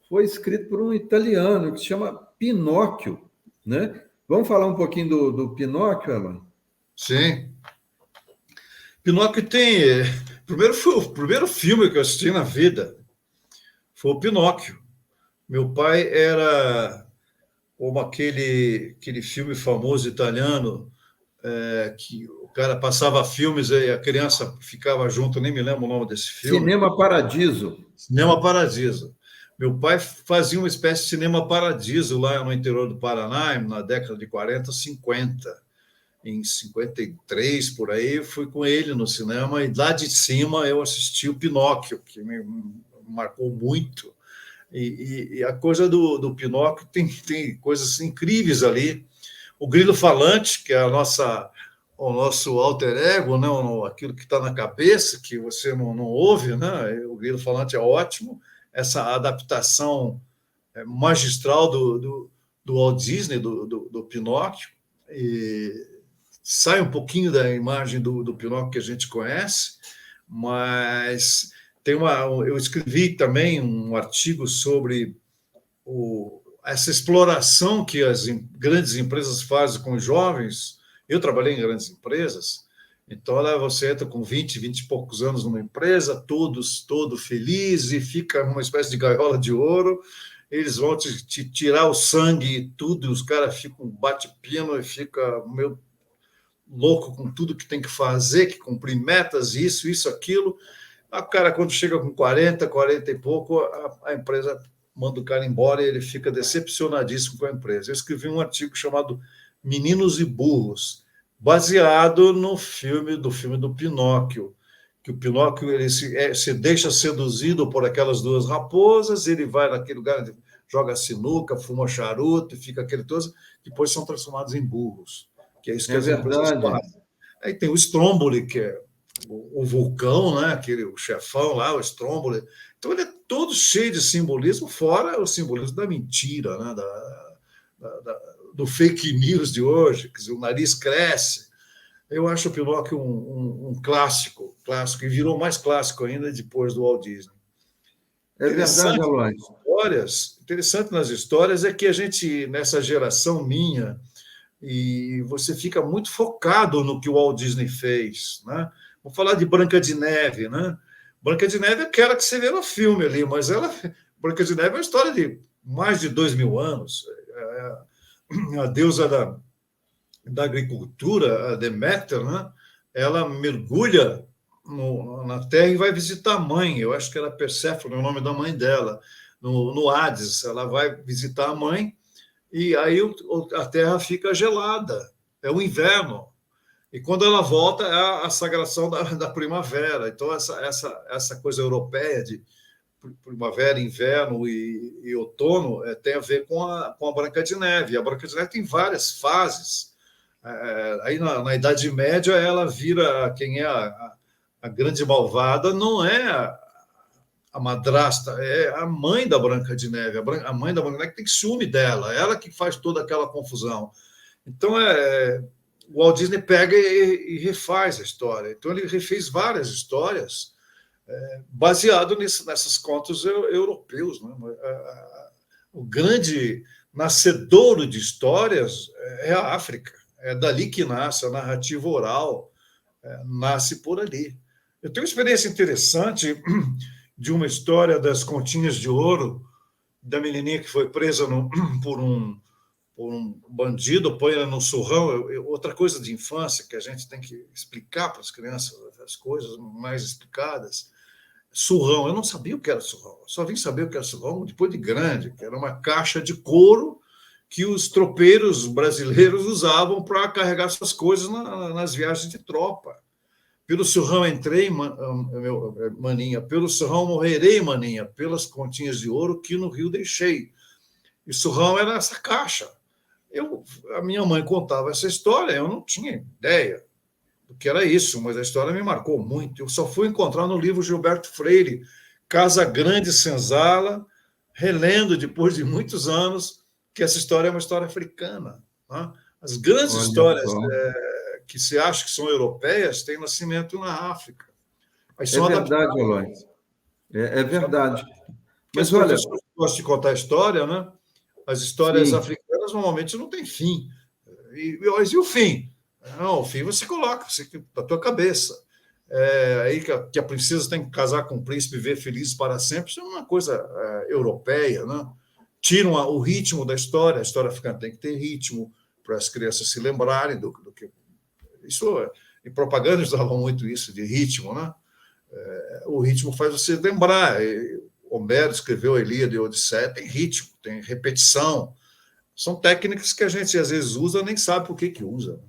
foi escrita por um italiano que se chama Pinóquio, né? Vamos falar um pouquinho do Pinóquio, Eloy? Sim. Pinóquio tem... o primeiro filme que eu assisti na vida foi o Pinóquio. Meu pai era como aquele filme famoso italiano, que o cara passava filmes e a criança ficava junto, nem me lembro o nome desse filme. Cinema Paradiso. Cinema Paradiso. Meu pai fazia uma espécie de Cinema Paradiso lá no interior do Paraná, na década de 40, 50. Em 53, por aí, eu fui com ele no cinema e lá de cima eu assisti o Pinóquio, que me marcou muito. E a coisa do Pinóquio tem coisas incríveis ali. O grilo falante, que é o nosso alter ego, né? Aquilo que está na cabeça, que você não ouve, né? O grilo falante é ótimo. Essa adaptação magistral do Walt Disney, do Pinóquio, e sai um pouquinho da imagem do Pinóquio que a gente conhece, mas eu escrevi também um artigo sobre essa exploração que as grandes empresas fazem com os jovens. Eu trabalhei em grandes empresas, então lá você entra com 20 e poucos anos numa empresa, todo feliz, e fica uma espécie de gaiola de ouro. Eles vão te tirar o sangue e tudo, e os caras ficam bate-pino e ficam meio louco com tudo que tem que fazer, que cumprir metas, isso, aquilo. O cara, quando chega com 40 e pouco, a empresa manda o cara embora e ele fica decepcionadíssimo com a empresa. Eu escrevi um artigo chamado Meninos e Burros, baseado no filme do Pinóquio, que o Pinóquio ele se deixa seduzido por aquelas duas raposas, ele vai naquele lugar, joga sinuca, fuma charuto, e fica aquele todo, depois são transformados em burros, que é isso que as empresas fazem. Aí tem o Stromboli, que é o vulcão, né? O chefão lá, o Stromboli. Então ele é todo cheio de simbolismo, fora o simbolismo da mentira, né? Do fake news de hoje, quer dizer, o nariz cresce. Eu acho o Pinóquio um clássico, e virou mais clássico ainda depois do Walt Disney. É verdade, Eloy. Interessante nas histórias é que a gente, nessa geração minha, e você fica muito focado no que o Walt Disney fez, né? Vou falar de Branca de Neve, né? Branca de Neve é aquela que você vê no filme ali, mas Branca de Neve é uma história de mais de 2.000 anos. A deusa da agricultura, a Deméter, né? Ela mergulha na terra e vai visitar a mãe. Eu acho que era Perséfone, é o nome da mãe dela, no Hades. Ela vai visitar a mãe e aí a terra fica gelada. É o inverno. E quando ela volta, é a sagração da primavera. Então, essa coisa europeia de primavera, inverno e outono tem a ver com a Branca de Neve. A Branca de Neve tem várias fases. Aí, na Idade Média, ela vira quem é a grande malvada, não é a madrasta, é a mãe da Branca de Neve. A mãe da Branca de Neve tem ciúme dela, ela que faz toda aquela confusão. Então, o Walt Disney pega e refaz a história. Então, ele refez várias histórias baseado nessas contos europeus. Né? O grande nascedouro de histórias é a África. É dali que nasce a narrativa oral, nasce por ali. Eu tenho uma experiência interessante de uma história das Continhas de Ouro, da menininha que foi presa por um bandido, põe ela no surrão. Outra coisa de infância que a gente tem que explicar para as crianças, as coisas mais explicadas. Surrão, eu não sabia o que era surrão, eu só vim saber o que era surrão depois de grande, que era uma caixa de couro que os tropeiros brasileiros usavam para carregar suas coisas nas viagens de tropa. Pelo surrão entrei, maninha, pelo surrão morrerei, maninha, pelas continhas de ouro que no rio deixei. E surrão era essa caixa. A minha mãe contava essa história, eu não tinha ideia do que era isso, mas a história me marcou muito. Eu só fui encontrar no livro Gilberto Freire, Casa Grande Senzala, relendo depois de muitos anos que essa história é uma história africana. Né? As grandes histórias que se acha que são europeias têm nascimento na África. É verdade, Eloy. É verdade. Mas olha, gostam de contar história, né? As histórias africanas normalmente não têm fim. E o fim? Não, o fim você coloca da tua cabeça. Aí que a princesa tem que casar com o príncipe e viver feliz para sempre, isso é uma coisa europeia, né? Tiram o ritmo da história, a história africana tem que ter ritmo para as crianças se lembrarem do que... Isso, em propaganda usavam muito isso, de ritmo, né? O ritmo faz você lembrar. Homero escreveu a Ilíada e a Odisseia, tem ritmo, tem repetição. São técnicas que a gente às vezes usa, nem sabe por que usa.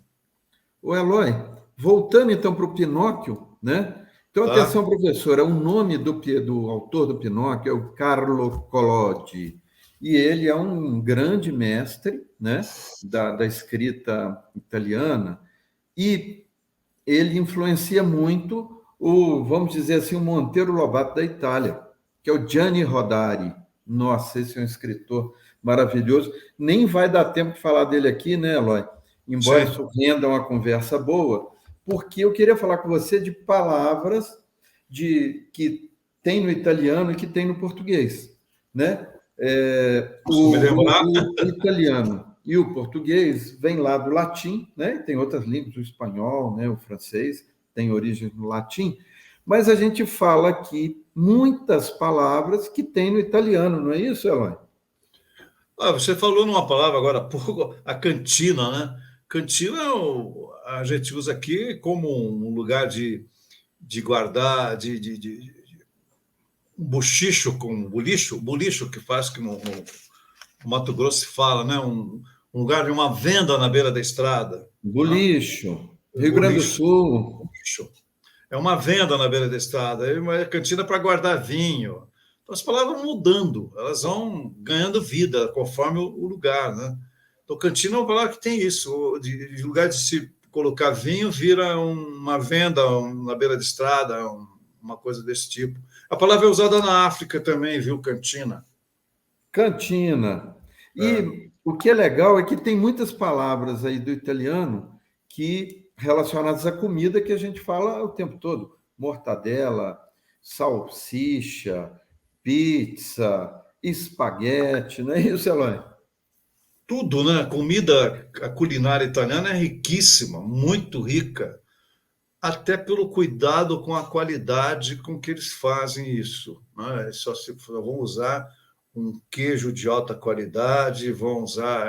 O Eloy, voltando então para o Pinóquio, né? Então, atenção, professora, o nome do autor do Pinóquio é o Carlo Collodi, e ele é um grande mestre, né, da escrita italiana, e ele influencia muito vamos dizer assim, o Monteiro Lobato da Itália, que é o Gianni Rodari. Nossa, esse é um escritor maravilhoso. Nem vai dar tempo de falar dele aqui, né, Eloy? Embora isso renda uma conversa boa, porque eu queria falar com você de palavras que tem no italiano e que tem no português, né? O italiano e o português vêm lá do latim, né? Tem outras línguas, o espanhol, né? O francês tem origem no latim, mas a gente fala aqui muitas palavras que tem no italiano, não é isso, Eloy? Você falou numa palavra agora há pouco, a cantina, né? Cantina a gente usa aqui como um lugar de guardar, um bochicho com bolicho que faz que no Mato Grosso se fala, né? Um lugar de uma venda na beira da estrada. Bolicho, né? Rio Grande do Sul. Bolicho. É uma venda na beira da estrada, é uma cantina para guardar vinho. Então, as palavras vão mudando, elas vão ganhando vida conforme o lugar, né? Então, cantina é uma palavra que tem isso, de lugar de se colocar vinho vira uma venda na beira da estrada, uma coisa desse tipo. A palavra é usada na África também, viu? Cantina. Cantina. E o que é legal é que tem muitas palavras aí do italiano que relacionadas à comida que a gente fala o tempo todo. Mortadela, salsicha, pizza, espaguete, não é isso, Eloy? Tudo, né? A culinária italiana é riquíssima, muito rica, até pelo cuidado com a qualidade com que eles fazem isso, né? Só se vão usar um queijo de alta qualidade, vão usar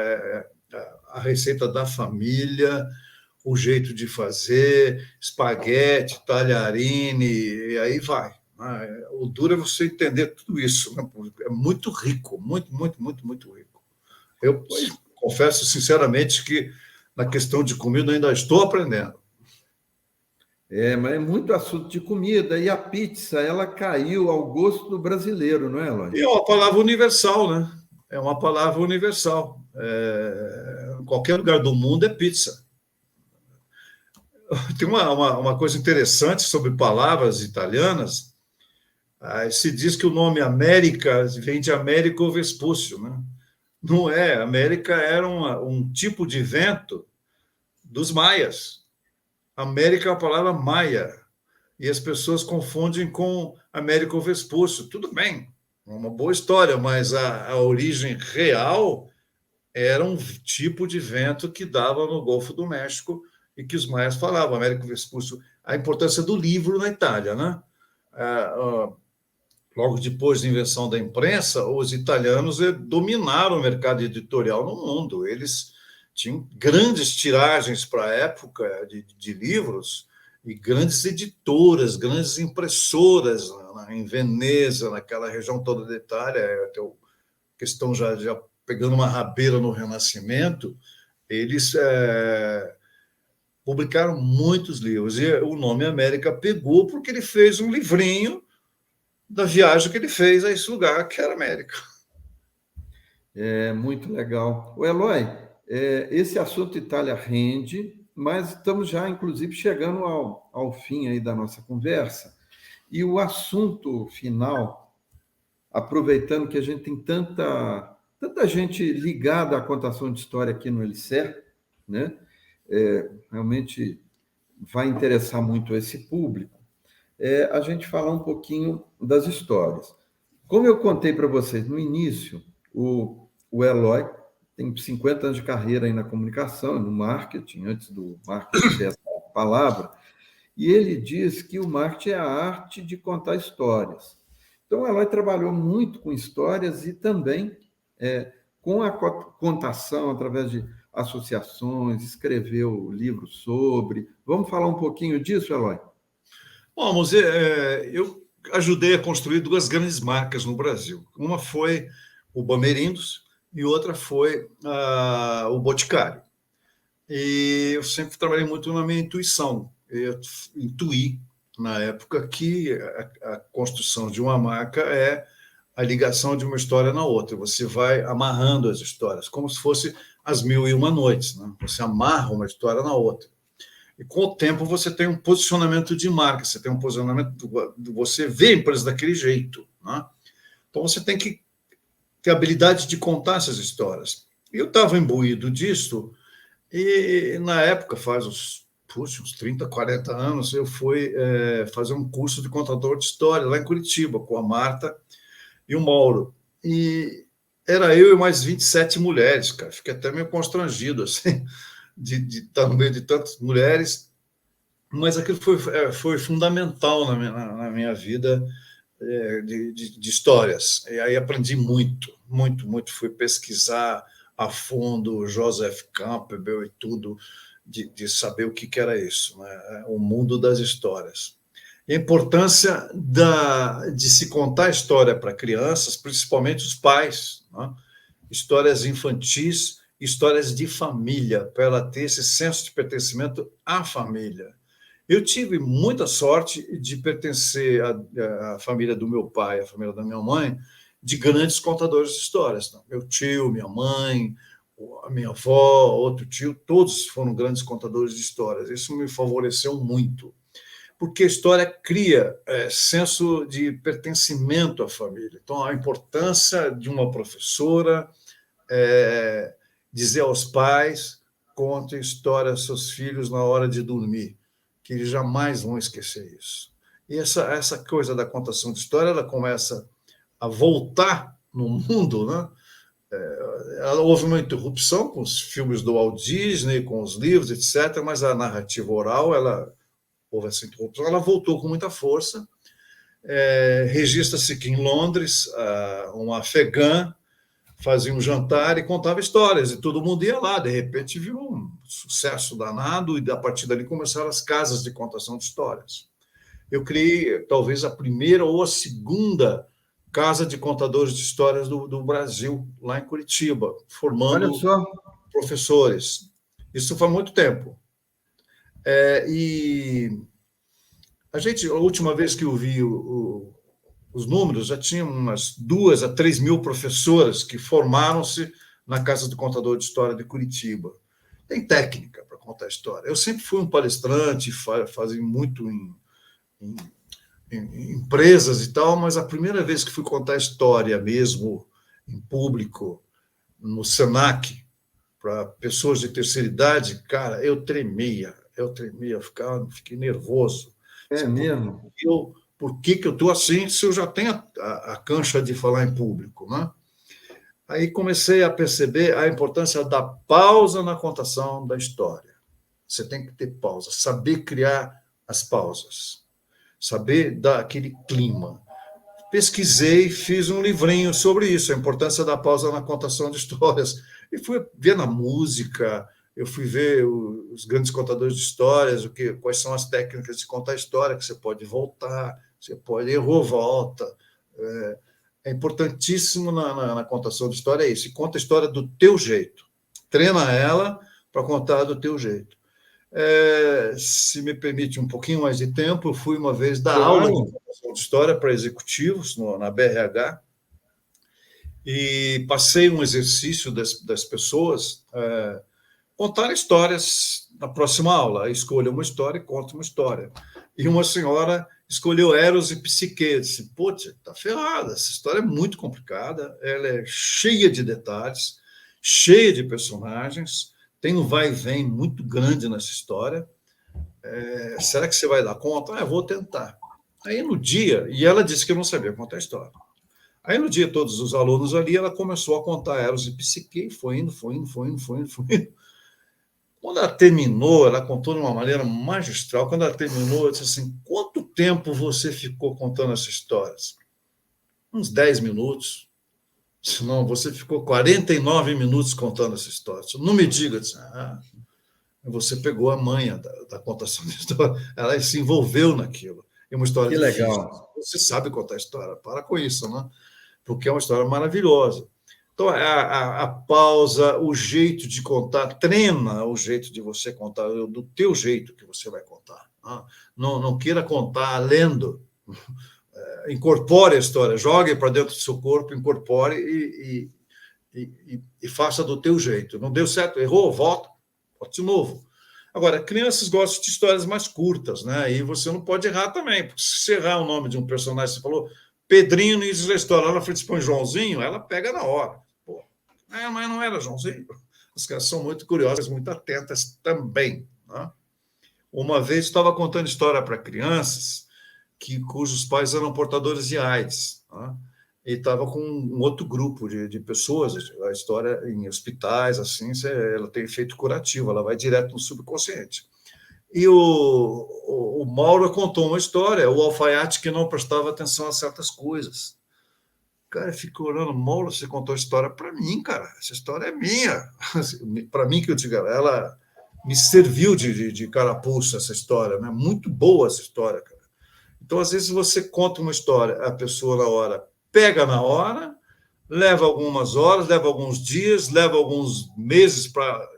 a receita da família, o jeito de fazer, espaguete, talharine, e aí vai. O duro é você entender tudo isso, né? É muito rico, muito, muito, muito, muito rico. Eu confesso sinceramente que na questão de comida ainda estou aprendendo. Mas é muito assunto de comida, e a pizza, ela caiu ao gosto do brasileiro, não é, Eloy? E é uma palavra universal, né? É uma palavra universal. Em qualquer lugar do mundo é pizza. Tem uma coisa interessante sobre palavras italianas. Se diz que o nome América vem de Américo Vespúcio, né? Não é. América era um tipo de vento dos maias. América é uma palavra maia. E as pessoas confundem com Américo Vespúcio. Tudo bem, é uma boa história, mas a origem real era um tipo de vento que dava no Golfo do México e que os maias falavam, Américo Vespúcio. A importância do livro na Itália, né? Logo depois da invenção da imprensa, os italianos dominaram o mercado editorial no mundo. Eles tinham grandes tiragens para a época de livros e grandes editoras, grandes impressoras em Veneza, naquela região toda da Itália, até a questão já pegando uma rabeira no Renascimento, eles publicaram muitos livros. E o nome América pegou porque ele fez um livrinho da viagem que ele fez a esse lugar, que era América. É muito legal. O Eloy, esse assunto Itália rende, mas estamos já, inclusive, chegando ao fim aí da nossa conversa. E o assunto final, aproveitando que a gente tem tanta gente ligada à contação de história aqui no Elicer, né? Realmente vai interessar muito esse público, a gente falar um pouquinho das histórias. Como eu contei para vocês no início, o Eloy tem 50 anos de carreira aí na comunicação, no marketing, antes do marketing ser essa palavra, e ele diz que o marketing é a arte de contar histórias. Então, o Eloy trabalhou muito com histórias e também com a contação através de associações, escreveu livros sobre. Vamos falar um pouquinho disso, Eloy? Bom, Mosê, eu ajudei a construir duas grandes marcas no Brasil. Uma foi o Bamerindos e outra foi o Boticário. E eu sempre trabalhei muito na minha intuição. Eu intuí, na época, que a construção de uma marca é a ligação de uma história na outra. Você vai amarrando as histórias, como se fosse as 1001 Noites. Né? Você amarra uma história na outra. E com o tempo você tem um posicionamento de marca, você tem um posicionamento, você vê a empresa daquele jeito. Né? Então você tem que ter a habilidade de contar essas histórias. Eu estava imbuído disso, e na época, faz uns 30, 40 anos, eu fui fazer um curso de contador de história lá em Curitiba, com a Marta e o Mauro. E era eu e mais 27 mulheres, cara. Fiquei até meio constrangido, assim, de estar no meio de tantas mulheres, mas aquilo foi fundamental na minha vida de histórias. E aí aprendi muito, muito, muito. Fui pesquisar a fundo Joseph Campbell e tudo, de saber o que era isso, né? O mundo das histórias. E a importância de se contar história para crianças, principalmente os pais, né? Histórias infantis, histórias de família, para ela ter esse senso de pertencimento à família. Eu tive muita sorte de pertencer à família do meu pai, à família da minha mãe, de grandes contadores de histórias. Então, meu tio, minha mãe, a minha avó, outro tio, todos foram grandes contadores de histórias. Isso me favoreceu muito, porque a história cria senso de pertencimento à família. Então, a importância de uma professora dizer aos pais: conte história aos seus filhos na hora de dormir, que eles jamais vão esquecer isso. E essa coisa da contação de história, ela começa a voltar no mundo, né? Houve uma interrupção com os filmes do Walt Disney, com os livros, etc., mas a narrativa oral, houve essa interrupção, ela voltou com muita força. Registra-se que em Londres, uma afegã fazia um jantar e contava histórias, e todo mundo ia lá. De repente, viu um sucesso danado, e a partir dali começaram as casas de contação de histórias. Eu criei, talvez, a primeira ou a segunda casa de contadores de histórias do Brasil, lá em Curitiba, formando professores. Isso faz muito tempo. E a última vez que eu vi os números, já tinha umas 2 a 3 mil professoras que formaram-se na Casa do Contador de História de Curitiba. Tem técnica para contar história. Eu sempre fui um palestrante, fazia muito em empresas e tal, mas a primeira vez que fui contar história mesmo em público, no Senac, para pessoas de terceira idade, cara, eu tremia, fiquei nervoso. Mesmo? Por que eu estou assim se eu já tenho a cancha de falar em público, né? Aí comecei a perceber a importância da pausa na contação da história. Você tem que ter pausa, saber criar as pausas, saber dar aquele clima. Pesquisei, fiz um livrinho sobre isso, a importância da pausa na contação de histórias. E fui ver na música, eu fui ver os grandes contadores de histórias, quais são as técnicas de contar história, que você pode voltar, você pode errar, volta. É importantíssimo na contação de história isso. E conta a história do teu jeito. Treina ela para contar do teu jeito. Se me permite um pouquinho mais de tempo, eu fui uma vez dar aula de contação de história para executivos na BRH e passei um exercício das pessoas contar histórias na próxima aula. Escolha uma história e conta uma história. E uma senhora escolheu Eros e Psique. Eu disse: putz, tá ferrada, essa história é muito complicada, ela é cheia de detalhes, cheia de personagens, tem um vai e vem muito grande nessa história. Será que você vai dar conta? Eu vou tentar. Aí no dia, e ela disse que eu não sabia contar a história. Aí, no dia, todos os alunos ali, ela começou a contar Eros e Psique, foi indo. Quando ela terminou, ela contou de uma maneira magistral. Quando ela terminou, eu disse assim: quanto tempo você ficou contando essas histórias? Uns 10 minutos. Senão, você ficou 49 minutos contando essa história. Não me diga. Eu disse, você pegou a manha da contação da história. Ela se envolveu naquilo. É uma história Que difícil. legal. Você sabe contar a história. Para com isso, né? Porque é uma história maravilhosa. Então, a pausa, o jeito de contar, treina o jeito de você contar, do teu jeito que você vai contar. Não queira contar lendo. Incorpore a história, jogue para dentro do seu corpo, incorpore e faça do teu jeito. Não deu certo, errou, volta de novo. Agora, crianças gostam de histórias mais curtas, né? E você não pode errar também, porque se você errar o nome de um personagem, você falou Pedrinho e diz a história, lá na frente põe Joãozinho, ela pega na hora. Pô, mas não era Joãozinho. As crianças são muito curiosas, muito atentas também. Né? Uma vez estava contando história para crianças cujos pais eram portadores de AIDS. Né? E estava com um outro grupo de pessoas. A história em hospitais, assim, ela tem efeito curativo, ela vai direto no subconsciente. E o Mauro contou uma história, o alfaiate que não prestava atenção a certas coisas. Cara, eu fico olhando, Mauro, você contou a história para mim, cara. Essa história é minha. Para mim, que eu digo, ela me serviu de carapuça, essa história. Né? Muito boa essa história, cara. Então, às vezes, você conta uma história, a pessoa na hora pega na hora, leva algumas horas, leva alguns dias, leva alguns meses para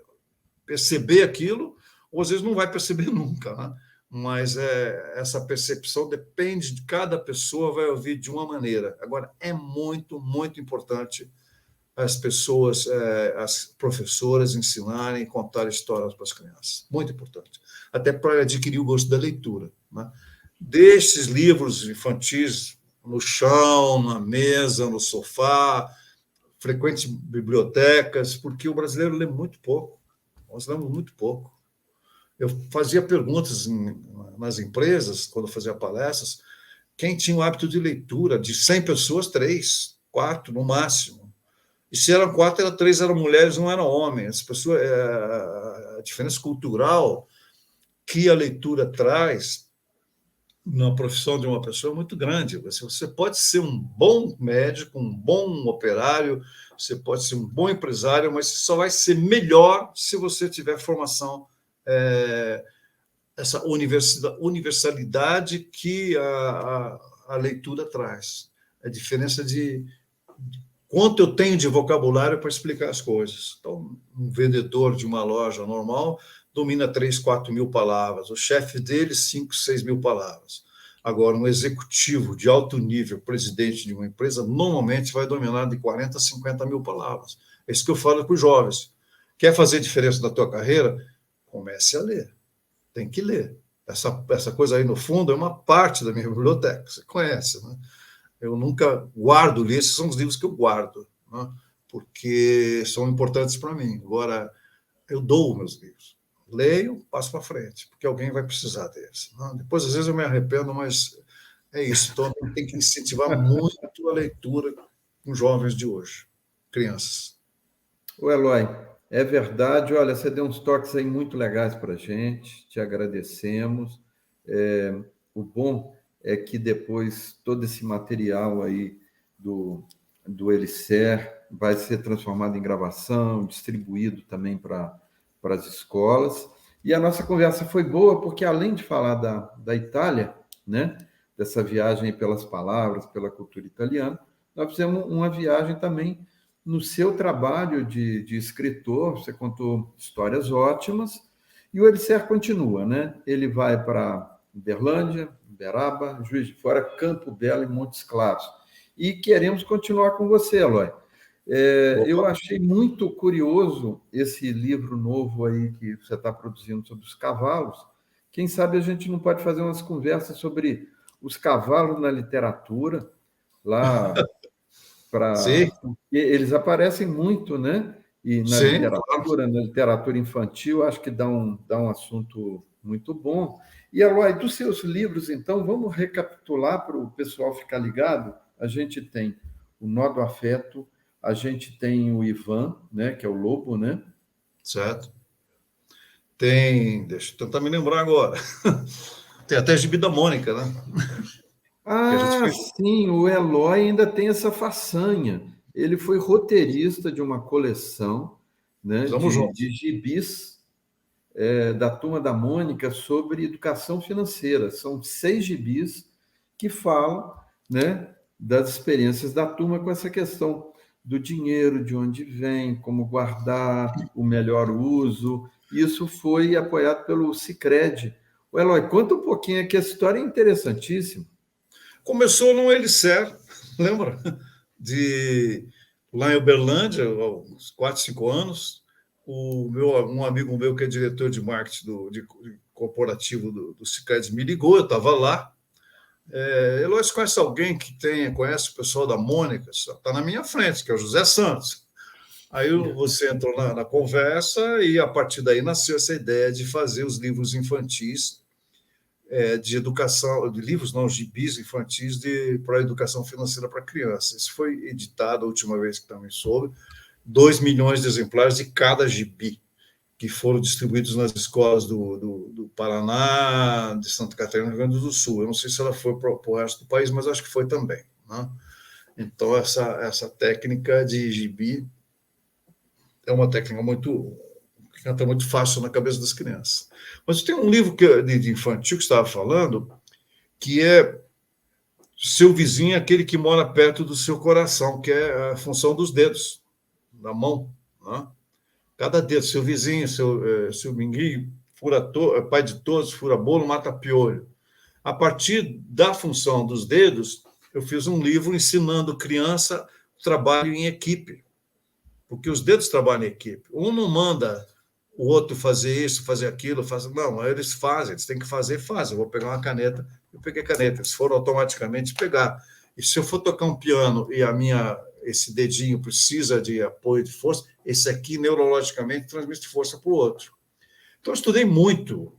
perceber aquilo, ou às vezes não vai perceber nunca, né? Mas essa percepção depende de cada pessoa, vai ouvir de uma maneira. Agora, é muito, muito importante as pessoas, as professoras ensinarem e contar histórias para as crianças. Muito importante. Até para adquirir o gosto da leitura. Né? Desses livros infantis no chão, na mesa, no sofá, frequentes bibliotecas, porque o brasileiro lê muito pouco. Nós lemos muito pouco. Eu fazia perguntas nas empresas, quando eu fazia palestras, quem tinha o hábito de leitura, de 100 pessoas, 3, 4 no máximo. E se eram 4, 3 eram mulheres, não eram homens. As pessoas, a diferença cultural que a leitura traz na profissão de uma pessoa é muito grande. Você pode ser um bom médico, um bom operário, você pode ser um bom empresário, mas só vai ser melhor se você tiver formação, essa universalidade que a leitura traz. A diferença de quanto eu tenho de vocabulário para explicar as coisas. Então, um vendedor de uma loja normal domina 3, 4 mil palavras, o chefe dele 5, 6 mil palavras. Agora, um executivo de alto nível, presidente de uma empresa, normalmente vai dominar de 40 a 50 mil palavras. É isso que eu falo para os jovens. Quer fazer diferença na tua carreira? Comece a ler. Tem que ler. Essa coisa aí, no fundo, é uma parte da minha biblioteca. Você conhece, né? Eu nunca guardo livros, esses são os livros que eu guardo, né? Porque são importantes para mim. Agora, eu dou meus livros. Leio, passo para frente, porque alguém vai precisar deles. Né? Depois, às vezes, eu me arrependo, mas é isso. Então, tem que incentivar muito a leitura com jovens de hoje, crianças. O Eloy, é verdade. Olha, você deu uns toques aí muito legais para a gente, te agradecemos. O bom é que depois todo esse material aí do Elicer vai ser transformado em gravação, distribuído também para as escolas. E a nossa conversa foi boa, porque além de falar da Itália, né, dessa viagem pelas palavras, pela cultura italiana, nós fizemos uma viagem também no seu trabalho de escritor. Você contou histórias ótimas, e o Elicer continua, né? Ele vai para Uberlândia, Uberaba, Juiz de Fora, Campo Belo e Montes Claros. E queremos continuar com você, Eloy. Eu achei muito curioso esse livro novo aí que você está produzindo sobre os cavalos. Quem sabe a gente não pode fazer umas conversas sobre os cavalos na literatura, lá Sim. eles aparecem muito, né? E Sim, na literatura infantil, acho que dá um assunto muito bom. E, Eloy, dos seus livros, então, vamos recapitular para o pessoal ficar ligado. A gente tem o Nó do Afeto, a gente tem o Ivan, né, que é o lobo, né? Certo. Tem, deixa eu tentar me lembrar agora. Tem até Gibi da Mônica, né? Que a gente Ah, fez. sim, o Eloy ainda tem essa façanha. Ele foi roteirista de uma coleção, né, Tamo junto. de gibis da Turma da Mônica sobre educação financeira. São 6 gibis que falam, né, das experiências da turma com essa questão do dinheiro, de onde vem, como guardar, o melhor uso. Isso foi apoiado pelo Sicredi. O Eloy, conta um pouquinho aqui, essa história é interessantíssima. Começou no Elicer, lembra? Lá em Uberlândia, há uns 4, 5 anos. Um amigo meu que é diretor de marketing de corporativo do Sicredi me ligou, eu estava lá. Eloy, você conhece alguém que conhece o pessoal da Mônica? Está na minha frente, que é o José Santos. Aí você entrou na conversa e, a partir daí, nasceu essa ideia de fazer os livros infantis de educação, de livros não, gibis infantis para a educação financeira para crianças. Isso foi editado a última vez que também soube, 2 milhões de exemplares de cada gibi, que foram distribuídos nas escolas do Paraná, de Santa Catarina e Rio Grande do Sul. Eu não sei se ela foi para o resto do país, mas acho que foi também, né? Então, essa técnica de gibi é uma técnica que entra muito fácil na cabeça das crianças. Mas tem um livro de infantil que estava falando, que é Seu Vizinho é Aquele que Mora Perto do Seu Coração, que é a função dos dedos, da mão, né? Cada dedo, seu vizinho, seu minguinho, pai de todos, fura bolo, mata piolho. A partir da função dos dedos, eu fiz um livro ensinando criança o trabalho em equipe, porque os dedos trabalham em equipe. Um não manda o outro fazer isso, fazer aquilo, não, eles fazem, eles têm que fazer, fazem. Eu vou pegar uma caneta, eu peguei caneta, eles foram automaticamente pegar. E se eu for tocar um piano e esse dedinho precisa de apoio de força, esse aqui neurologicamente transmite força para o outro. Então, eu estudei muito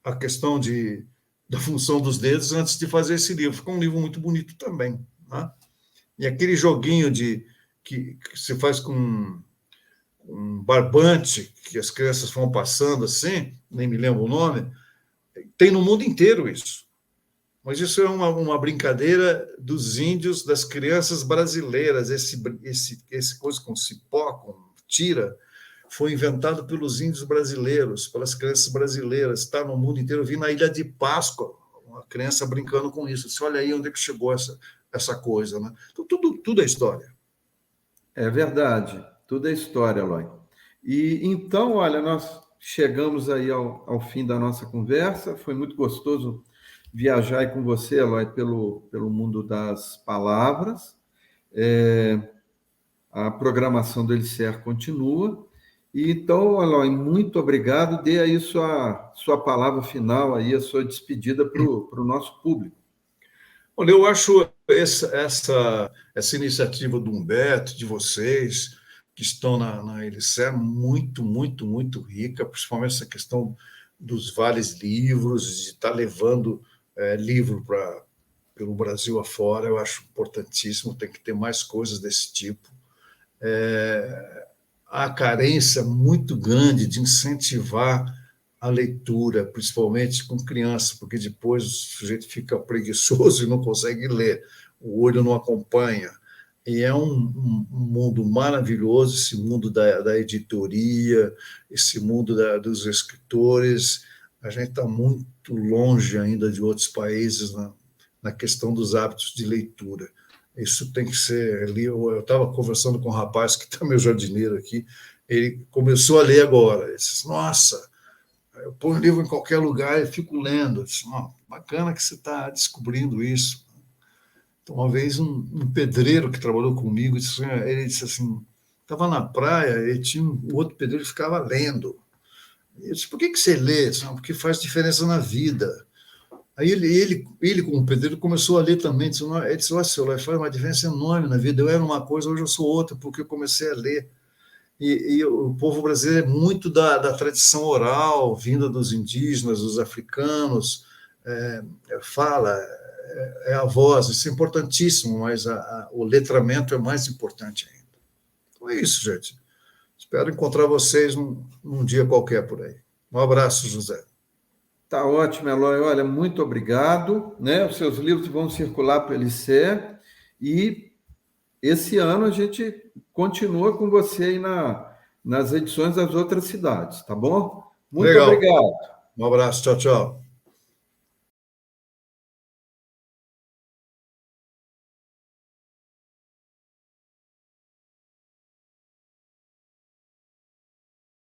a questão da função dos dedos antes de fazer esse livro. Ficou um livro muito bonito também, né? E aquele joguinho que se faz com um barbante que as crianças vão passando assim, nem me lembro o nome, tem no mundo inteiro isso. Mas isso é uma brincadeira dos índios, das crianças brasileiras. Esse coisa com cipó, com tira, foi inventado pelos índios brasileiros, pelas crianças brasileiras. Está no mundo inteiro. Eu vi na Ilha de Páscoa uma criança brincando com isso. Você olha aí onde é que chegou essa coisa, né? Então, tudo é história. É verdade, tudo é história, Eloy. E então, olha, nós chegamos aí ao fim da nossa conversa. Foi muito gostoso viajar aí com você, Eloy, pelo mundo das palavras. A programação do Elicer continua. E então, Eloy, muito obrigado. Dê aí sua palavra final, aí, a sua despedida para o nosso público. Olha, eu acho essa iniciativa do Humberto, de vocês, que estão na Elicer, muito, muito, muito rica, principalmente essa questão dos vales livros, de estar levando livro pelo Brasil afora, eu acho importantíssimo, tem que ter mais coisas desse tipo. Há carência muito grande de incentivar a leitura, principalmente com criança, porque depois o sujeito fica preguiçoso e não consegue ler, o olho não acompanha. E é um mundo maravilhoso, esse mundo da editoria, esse mundo dos escritores. A gente está muito longe ainda de outros países na questão dos hábitos de leitura. Isso tem que ser ali. Eu estava conversando com um rapaz que está meu jardineiro aqui, ele começou a ler agora. Ele disse, nossa, eu ponho o livro em qualquer lugar e fico lendo. Eu disse, bacana que você está descobrindo isso. Então, uma vez, um pedreiro que trabalhou comigo, ele disse assim, estava na praia e tinha um outro pedreiro que ficava lendo. Eu disse, por que você lê? Eu disse, porque faz diferença na vida. Aí ele, como pedreiro, começou a ler também. Ele disse, olha, seu Lai, faz uma diferença enorme na vida. Eu era uma coisa, hoje eu sou outra, porque eu comecei a ler. E o povo brasileiro é muito da tradição oral, vinda dos indígenas, dos africanos. fala, é a voz, isso é importantíssimo, mas o letramento é mais importante ainda. Então é isso, gente. Espero encontrar vocês num dia qualquer por aí. Um abraço, José. Tá ótimo, Eloy. Olha, muito obrigado, né? Os seus livros vão circular pelo ICE e esse ano a gente continua com você aí nas edições das outras cidades, tá bom? Muito Legal. obrigado. Um abraço, tchau, tchau.